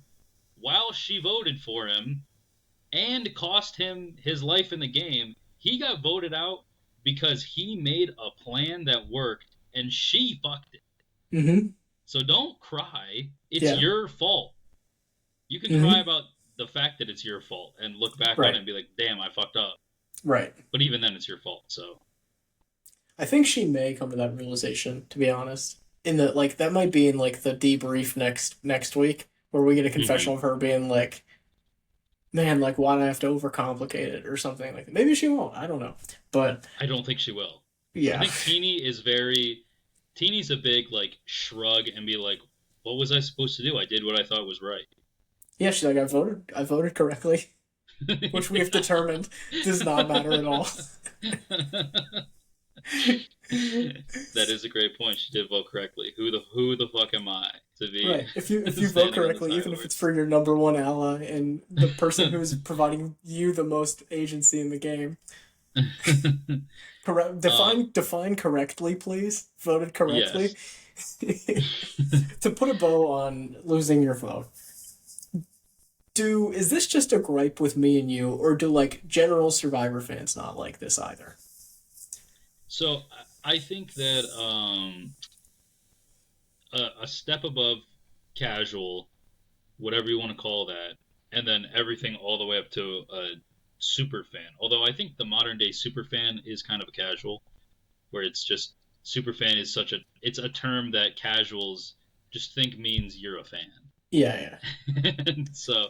while she voted for him and cost him his life in the game, he got voted out because he made a plan that worked and she fucked it. Hmm. So don't cry. It's Yeah. your fault. You can cry Hmm. about the fact that it's your fault and look back on it Right. and be like, damn, I fucked up. Right. But even then, it's your fault. So, I think she may come to that realization, to be honest. In the like that might be in like the debrief next week where we get a confession mhm. of her being like, "Man, like why do I have to overcomplicate it or something like that?" Maybe she won't. I don't know. But I don't think she will. I yeah. think Teeny's a big, like, shrug and be like, what was I supposed to do? I did what I thought was right. Yeah, she's like I voted correctly, which we have determined does not matter at all. That is a great point. She did vote correctly. Who the fuck am I to be Right. If you vote standing on this correctly, high even if it's horse? for your number one ally and the person who's providing you the most agency in the game. Correct. um, Define correctly, please. Voted correctly. yes. To put a bow on losing your vote. Is this just a gripe with me and you, or do like general Survivor fans not like this either? So I think that a step above casual, whatever you want to call that, and then everything all the way up to a super fan. Although I think the modern day super fan is kind of a casual, where it's just super fan is such a it's a term that casuals just think means you're a fan. Yeah, yeah. And so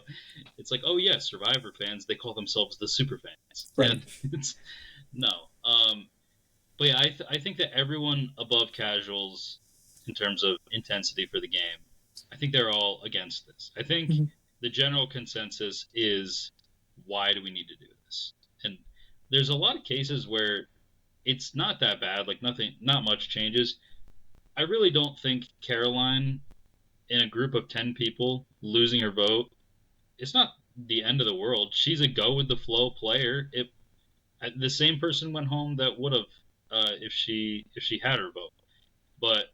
it's like, oh yeah, Survivor fans, they call themselves the super fans, Right. and it's no. But yeah, I think that everyone above casuals, in terms of intensity for the game, I think they're all against this. I think Mhm. the general consensus is, why do we need to do this? And there's a lot of cases where it's not that bad, like nothing, not much changes. I really don't think Caroline, in a group of 10 people, losing her vote, it's not the end of the world. She's a go with the flow player. It The same person went home that would have, if she had her vote. But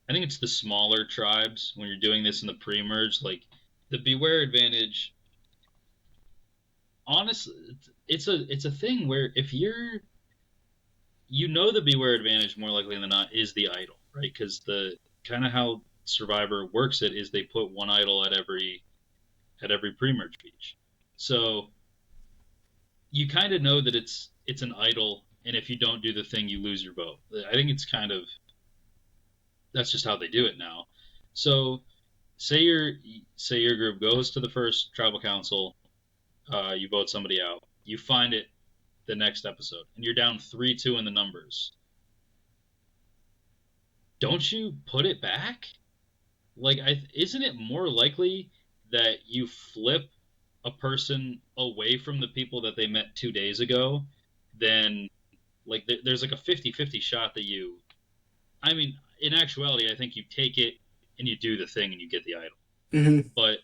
I think it's the smaller tribes when you're doing this in the pre-merge, like the Beware advantage. Honestly, it's a thing where if the Beware advantage more likely than not is the idol, right? Because the kind of how Survivor works it is they put one idol at every pre-merge beach. So you kind of know that it's an idol, and if you don't do the thing, you lose your vote. I think it's kind of that's just how they do it now. So say your say your group goes to the first tribal council, you vote somebody out, you find it the next episode, and you're down 3-2 in the numbers. Don't you put it back? Like, isn't it more likely that you flip a person away from the people that they met 2 days ago than like there's like a 50-50 shot that you. I mean, in actuality, I think you take it and you do the thing and you get the idol. Hmm. But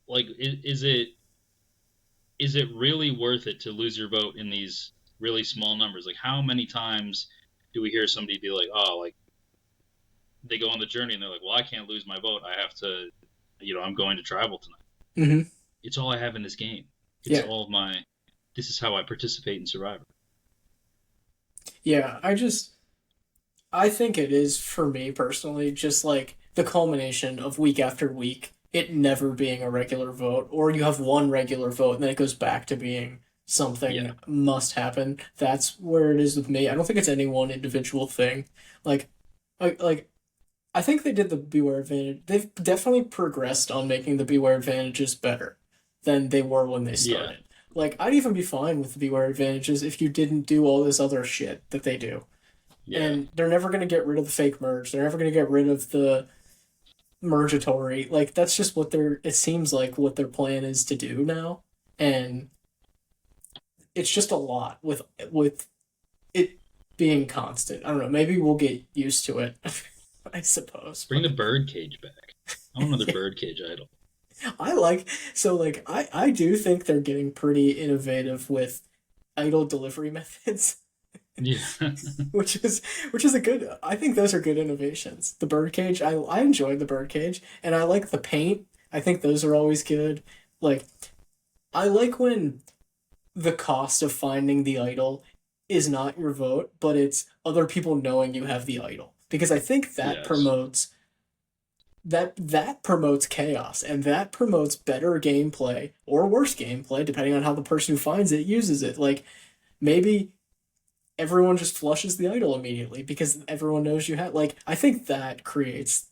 like, is it really worth it to lose your vote in these really small numbers? Like, how many times do we hear somebody be like, oh, like they go on the journey and they're like, well, I can't lose my vote. I have to, I'm going to travel tonight. Hmm. It's all I have in this game. It's Yeah. all of my. This is how I participate in Survivor. Yeah. I think it is for me personally, just like the culmination of week after week, it never being a regular vote, or you have one regular vote and then it goes back to being Yeah. something must happen. That's where it is with me. I don't think it's any one individual thing. Like, like I think they did the Beware Advantage. They've definitely progressed on making the Beware Advantages better than they were when they Yeah. started. Like, I'd even be fine with the Beware Advantages if you didn't do all this other shit that they do. Yeah. And they're never going to get rid of the fake merge. They're never going to get rid of the mergatory. Like, that's just what it seems like what their plan is to do now. And it's just a lot with it being constant. I don't know. Maybe we'll get used to it, I suppose. Bring the birdcage back. I want another birdcage idol. I like so like I do think they're getting pretty innovative with idle delivery methods, Yeah. which is a good. I think those are good innovations. The birdcage, I enjoyed the birdcage, and I like the paint. I think those are always good. Like I like when the cost of finding the idol is not your vote, but it's other people knowing you have the idol because I think Yes. that promotes chaos and that promotes better gameplay or worse gameplay depending on how the person who finds it uses it. Like maybe everyone just flushes the idol immediately because everyone knows you have, like, I think that creates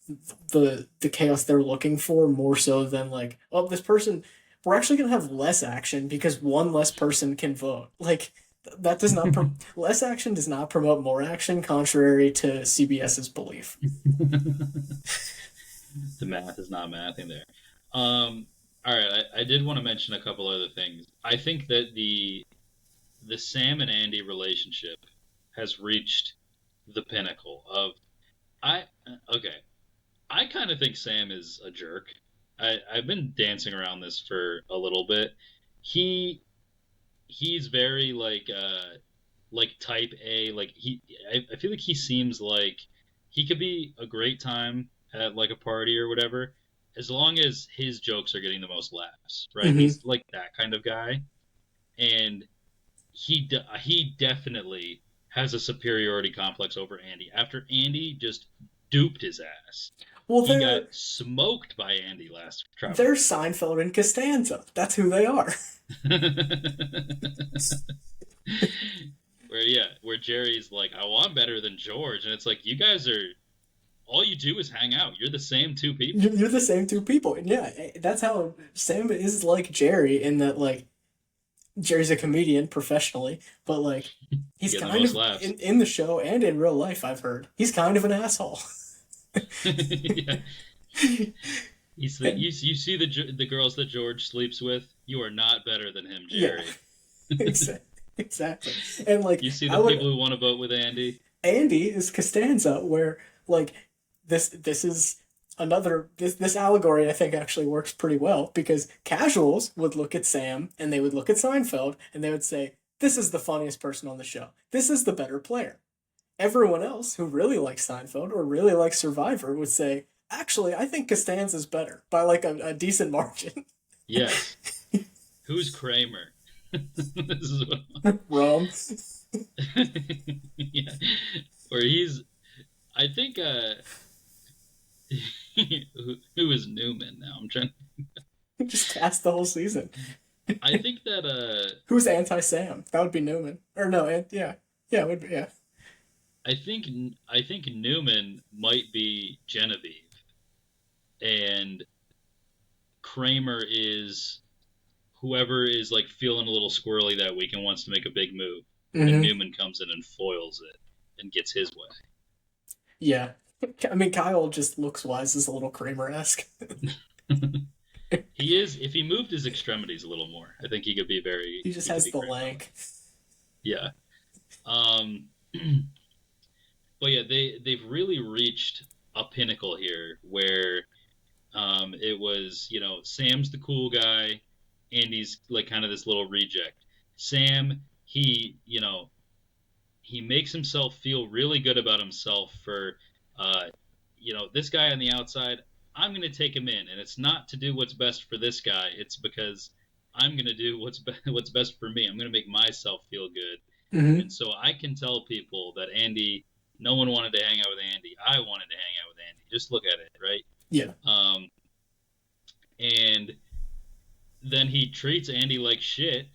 the chaos they're looking for more so than like, oh, this person, we're actually going to have less action because one less person can vote. Like that does not less action does not promote more action, contrary to CBS's belief. The math is not mathing there. All right, I did want to mention a couple other things. I think that the Sam and Andy relationship has reached the pinnacle of I okay. I kind of think Sam is a jerk. I've been dancing around this for a little bit. He he's very like type A. Like I feel like he seems like he could be a great time at like a party or whatever, as long as his jokes are getting the most laughs, right? Hmm. He's like that kind of guy, and he definitely has a superiority complex over Andy. After Andy just duped his ass, Well, he got they're smoked by Andy last travel. they're Seinfeld and Costanza. That's who they are. Where Jerry's like, "Oh, I'm better than George," and it's like, you guys are all you do is hang out. You're the same two people. You're the same two people, and yeah, that's how Sam is like Jerry in that like Jerry's a comedian professionally, but like You he's get the kind most of laughs. in the show and in real life. I've heard he's kind of an asshole. Yeah. He's the And you see the girls that George sleeps with. You are not better than him, yeah, Jerry. exactly. And like You see I the would, people who want to vote with Andy. Andy is Costanza, where like this is another this allegory I think actually works pretty well because casuals would look at Sam and they would look at Seinfeld and they would say, "This is the funniest person on the show. This is the better player." Everyone else who really likes Seinfeld or really likes Survivor would say, "Actually, I think Costanza's better by like a decent margin." Yes. Who's Kramer? This is what. Rum. Yeah. Where he's. I think. Who is Newman now? I'm trying. Just cast the whole season. I think that. Who's anti Sam? That would be Newman. Or no, yeah. Yeah, it would be, yeah. I think. I think Newman might be Genevieve, and Kramer is whoever is like feeling a little squirrely that week and wants to make a big move, and Hmm. Newman comes in and foils it and gets his Yeah. I mean, Kyle just looks wise as a little Kramer esque. way. He is. If he moved his extremities a little more, I think he could be very. He just He could has be the Kramer. lank. Yeah. Um. But yeah, they've really reached a pinnacle here where It was, Sam's the cool guy. Andy's like kind of this little reject. Sam, he makes himself feel really good about himself for, uh, this guy on the outside. I'm going to take him in, and it's not to do what's best for this guy. It's because I'm going to do what's best for me. I'm going to make myself feel good, Hmm. and so I can tell people that Andy. No one wanted to hang out with Andy. I wanted to hang out with Andy. Just look at it, right? Yeah. And then he treats Andy like shit,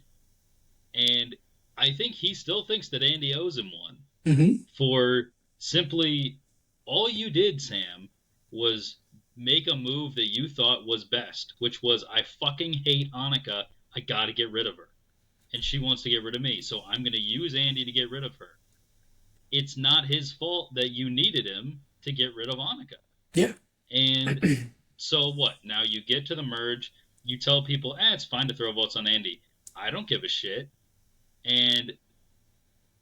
and I think he still thinks that Andy owes him one Hmm. for simply all you did, Sam, was make a move that you thought was best, which was I fucking hate Annika. I got to get rid of her. And she wants to get rid of me. So I'm going to use Andy to get rid of her. It's not his fault that you needed him to get rid of Annika. Yeah. And so what? Now you get to the merge. You tell people, it's fine to throw votes on Andy. I don't give a shit. And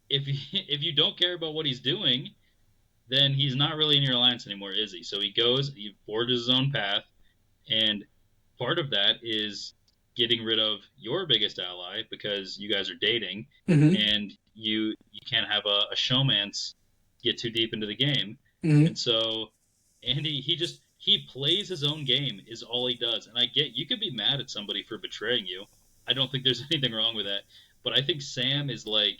if you don't care about what he's doing, then he's not really in your alliance anymore, is he? So he forges his own path, and part of that is getting rid of your biggest ally because you guys are dating, Hmm. and you can't have a showmance get too deep into the game, Hmm. and so Andy he plays his own game is all he does, and I get you could be mad at somebody for betraying you. I don't think there's anything wrong with that, but I think Sam is like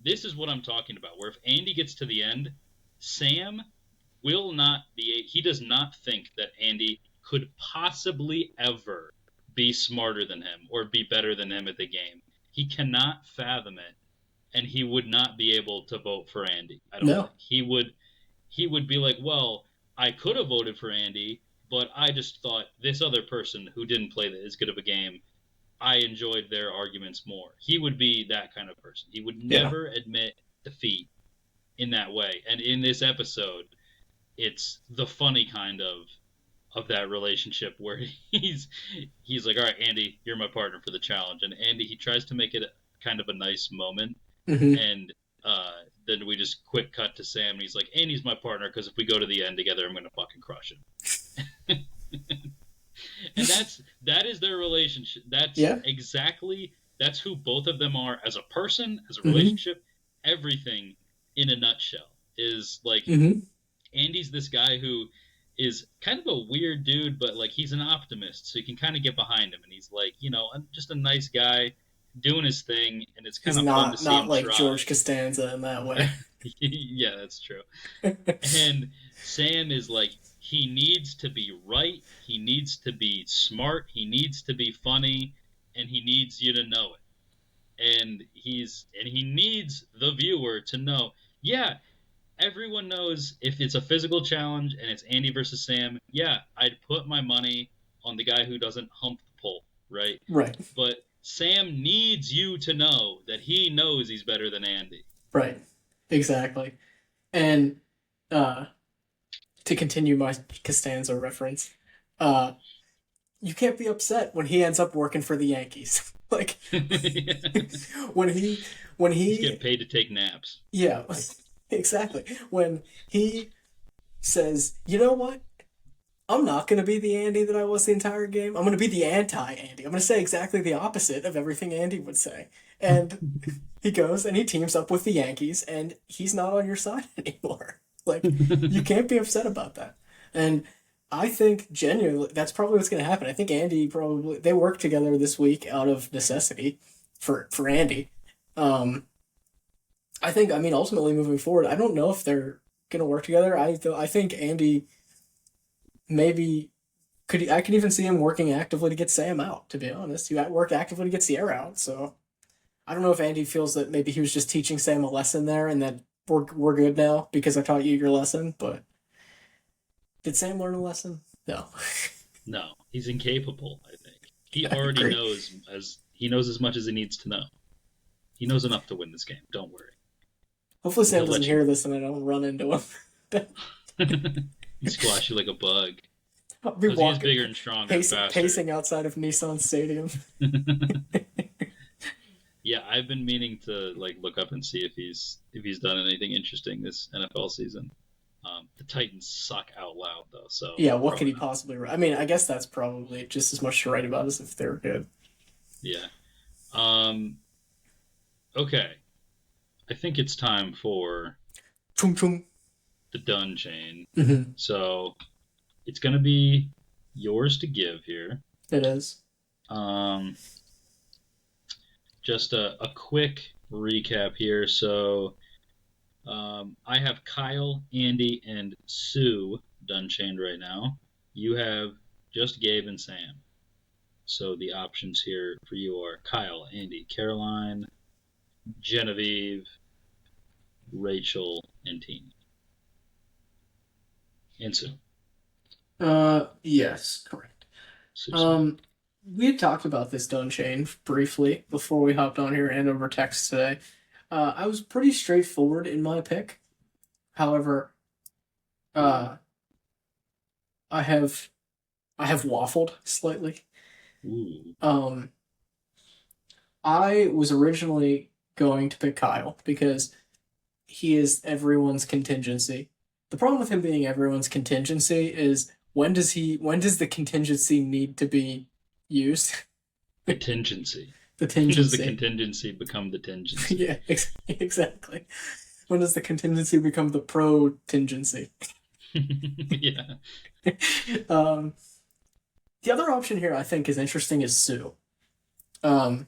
this is what I'm talking about. Where if Andy gets to the end, Sam will not be. He does not think that Andy could possibly ever be smarter than him or be better than him at the game. He cannot fathom it, and he would not be able to vote for Andy. I don't No. think he would. He would be like, well, I could have voted for Andy, but I just thought this other person who didn't play as good of a game I enjoyed their arguments more. He would be that kind of person. He would Yeah. never admit defeat in that way. And in this episode, it's the funny kind of that relationship where he's like, "All right, Andy, you're my partner for the challenge." And Andy he tries to make it kind of a nice moment, Hmm. and then we just quick cut to Sam, and he's like, "Andy's my partner because if we go to the end together, I'm gonna fucking crush him." And that is their relationship. Yeah. That's who both of them are as a person, as a Hmm. relationship. Everything in a nutshell is like Hmm. Andy's this guy who is kind of a weird dude, but like he's an optimist, so you can kind of get behind him, and he's like just a nice guy doing his thing, and it's kind He's of fun to see not him like try. George Costanza in that way. Yeah, that's true. And Sam is like, he needs to be right, he needs to be smart, he needs to be funny, and he needs you to know it. And he needs the viewer to know, yeah, everyone knows if it's a physical challenge and it's Andy versus Sam, yeah, I'd put my money on the guy who doesn't hump the pole, right? Right. But Sam needs you to know that he knows he's better than Andy. Right. Exactly. And uh to continue my Costanza reference, uh you can't be upset when he ends up working for the Yankees. Like when he when He's getting he paid to take naps. yeah, exactly. When he says, "You know what? I'm not going to be the Andy that I was the entire game. I'm going to be the anti-Andy. I'm going to say exactly the opposite of everything Andy would say." And he goes and he teams up with the Yankees and he's not on your side anymore. Like you can't be upset about that. And I think genuinely that's probably what's going to happen. I think Andy probably they work together this week out of necessity for Andy. Um I mean ultimately moving forward, I don't know if they're going to work together. I think Andy maybe I could even see him working actively to get Sam out, to be honest. He worked actively to get Sierra out, so I don't know if Andy feels that maybe he was just teaching Sam a lesson there and that we're good now because I taught you your lesson, but did Sam learn a lesson? No. No, he's incapable, I think. He I already agree. knows as much as he needs to know. He knows enough to win this game. Don't worry. Hopefully Sam He'll doesn't let you hear this and I don't run into him. he squash you like a bug. I'll be Because he is walking, bigger and stronger and faster. pacing outside of Nissan Stadium. Yeah, I've been meaning to like look up and see if he's done anything interesting this NFL season. the Titans suck out loud though, so Yeah, what could probably he not. possibly write? I mean, I guess that's probably just as much to write about as if they're good. Yeah. Um. Okay. I think it's time for Chung chung. the Dun Chain. Mm-hmm. So it's gonna be yours to give here. It is. Um. Just a quick recap here. So I have Kyle, Andy, and Sue done chained right now. You have just Gabe and Sam. So the options here for you are Kyle, Andy, Caroline, Genevieve, Rachel, and Tina. And Sue. Yes, correct. Sue, sorry. Um, we had talked about this Dun Chain briefly before we hopped on here and over text today. I was pretty straightforward in my pick. However, uh, I have I have waffled slightly. Ooh. Um, I was originally going to pick Kyle because he is everyone's contingency. The problem with him being everyone's contingency is when does the contingency need to be used? Contingency. The When does the contingency. contingency become the tingency? Yeah, exactly. When does the contingency become the pro-tingency? Yeah. um, the other option here I think is interesting is Sue. Um,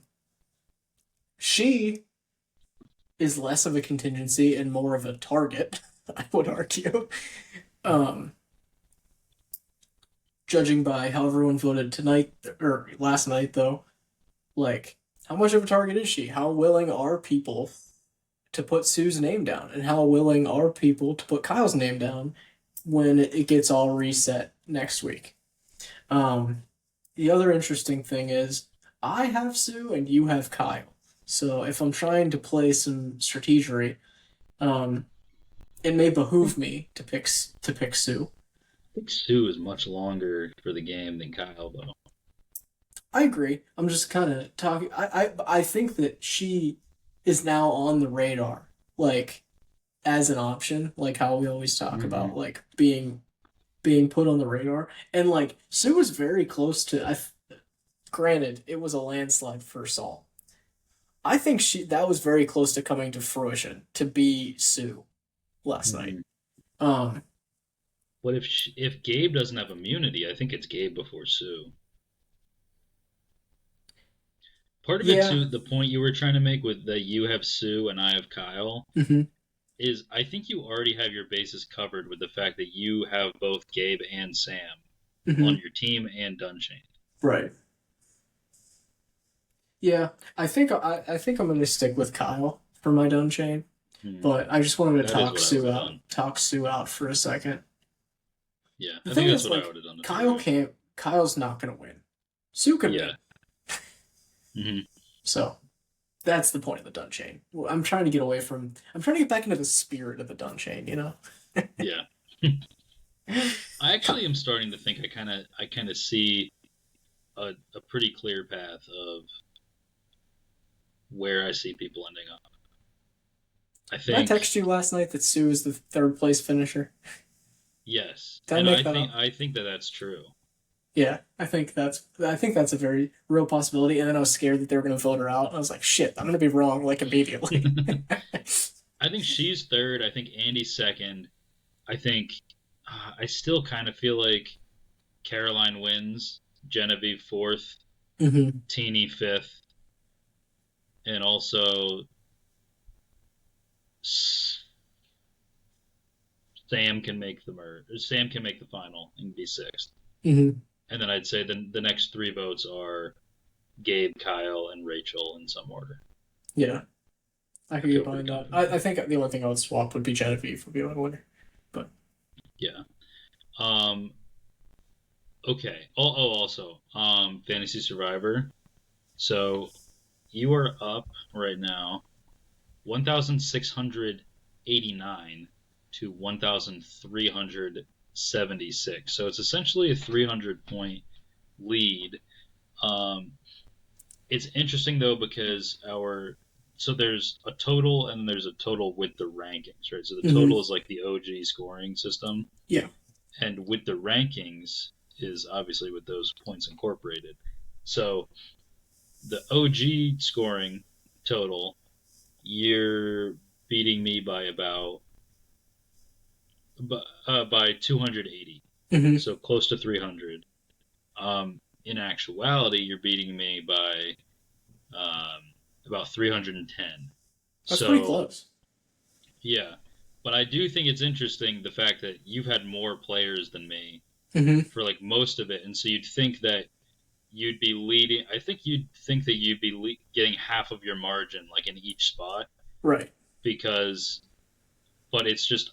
she is less of a contingency and more of a target, I would argue. Um, Judging by how everyone voted tonight or last night, though, like how much of a target is she? How willing are people to put Sue's name down, and how willing are people to put Kyle's name down when it gets all reset next week? Um, the other interesting thing is I have Sue and you have Kyle. So if I'm trying to play some strategery, um, it may behoove me to pick Sue. I think Sue is much longer for the game than Kyle, though. I agree. I'm just kind of talking. I think that she is now on the radar, like as an option, like how we always talk Mm-hmm. about like being put on the radar. And like Sue was very close to. Granted, it was a landslide for Saul. I think she that was very close to coming to fruition to be Sue last night. Mm-hmm. Um, What if Gabe doesn't have immunity? I think it's Gabe before Sue. Part of it yeah. too, the point you were trying to make with that you have Sue and I have Kyle Hmm. is I think you already have your bases covered with the fact that you have both Gabe and Sam on Hmm. your team and Dunchain. Right. Yeah. I think I'm gonna stick with Kyle for my done chain. Hmm. But I just wanted to That is what I would have done. talk Sue out for a second. Yeah, The I thing think that's is, what I like, would have done too. Kyle's not gonna win. Sue can Yeah. win. Hmm. So that's the point of the Dun Chain. I'm trying to get away from. I'm trying to get back into the spirit of the Dun Chain. You know. Yeah. I actually am starting to think I kind of see a pretty clear path of where I see people ending up. I Did I think text you last night that Sue is the third place finisher? yes, Did I and make I that think up? I think that that's true. Yeah, I think that's a very real possibility. And then I was scared that they were going to vote her out. And I was like, shit, I'm going to be wrong like immediately. I think she's third. I think Andy's second. I think I still kind of feel like Caroline wins, Genevieve fourth, Hmm. Teeny fifth, and also Sam can make Sam can make the final and be sixth. Hmm. And then I'd say the next three votes are Gabe, Kyle, and Rachel in some order. Yeah, I I could get feel pretty behind that. confident in I that. think the only thing I would swap would be Genevieve would be my winner. But Yeah. Um. Okay. Also, Fantasy Survivor. So you are up right now, 1,689 to 1,376. So it's essentially a 300 point lead. Um, it's interesting though because our so there's a total and there's a total with the rankings, right? So the Hmm. total is like the OG scoring system, Yeah. and with the rankings is obviously with those points incorporated. So the OG scoring total, you're beating me by about by 280, Hmm. so close to 300. In actuality, you're beating me by um, about 310. That's pretty So close. yeah, but I do think it's interesting the fact that you've had more players than me Hmm. for like most of it, and so you'd think that you'd be leading. I think you'd think that you'd be getting half of your margin like in each spot Right. because, but it's just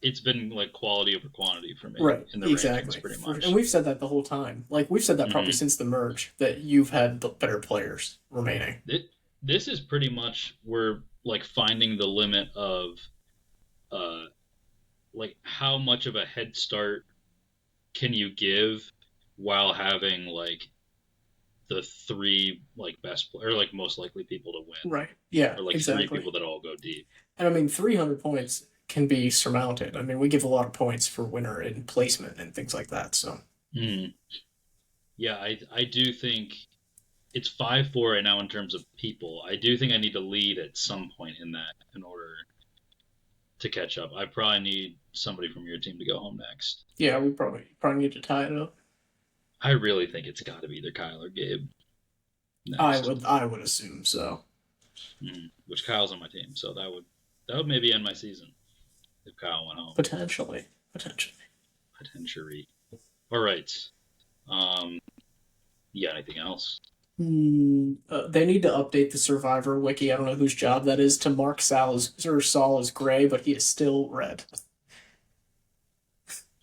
it's been like quality over quantity for me Right. in the rankings Exactly. pretty And much. we've said that the whole time. Like we've said that probably Hmm since the merge that you've had the better players remaining. This is pretty much we're like finding the limit of uh like how much of a head start can you give while having like the three like best or like most likely people to win Right. Yeah. or like three Exactly. people that all go deep. And I mean, 300 points can be surmounted. I mean, we give a lot of points for winner in placement and things like that. So, Mm. Yeah, I do think it's 5-4 right now in terms of people. I do think I need to lead at some point in that in order to catch up. I probably need somebody from your team to go home next. yeah, we probably need to tie it up. I really think it's got to be either Kyle or Gabe I next. would I would assume so. Which Kyle's on my team, so that would maybe end my season if Kyle went home Potentially. Potentially. potentially. All right. Um, you got anything else? They need to update the Survivor wiki. I don't know whose job that is to mark Saul as gray, but he is still red.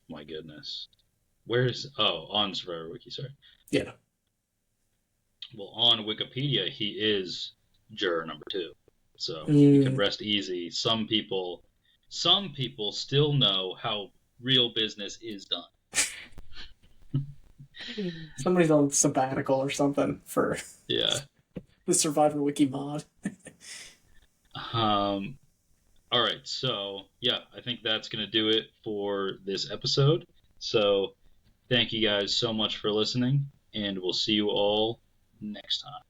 My goodness. Where's on Survivor Wiki? Sorry. Yeah. Well, on Wikipedia, he is juror number two, so you can Mm, rest easy. Some people still know how real business is done. somebody's on sabbatical or something for Yeah. the Survivor wiki mod. Um. All right. So yeah, I think that's gonna do it for this episode. So thank you guys so much for listening, and we'll see you all next time.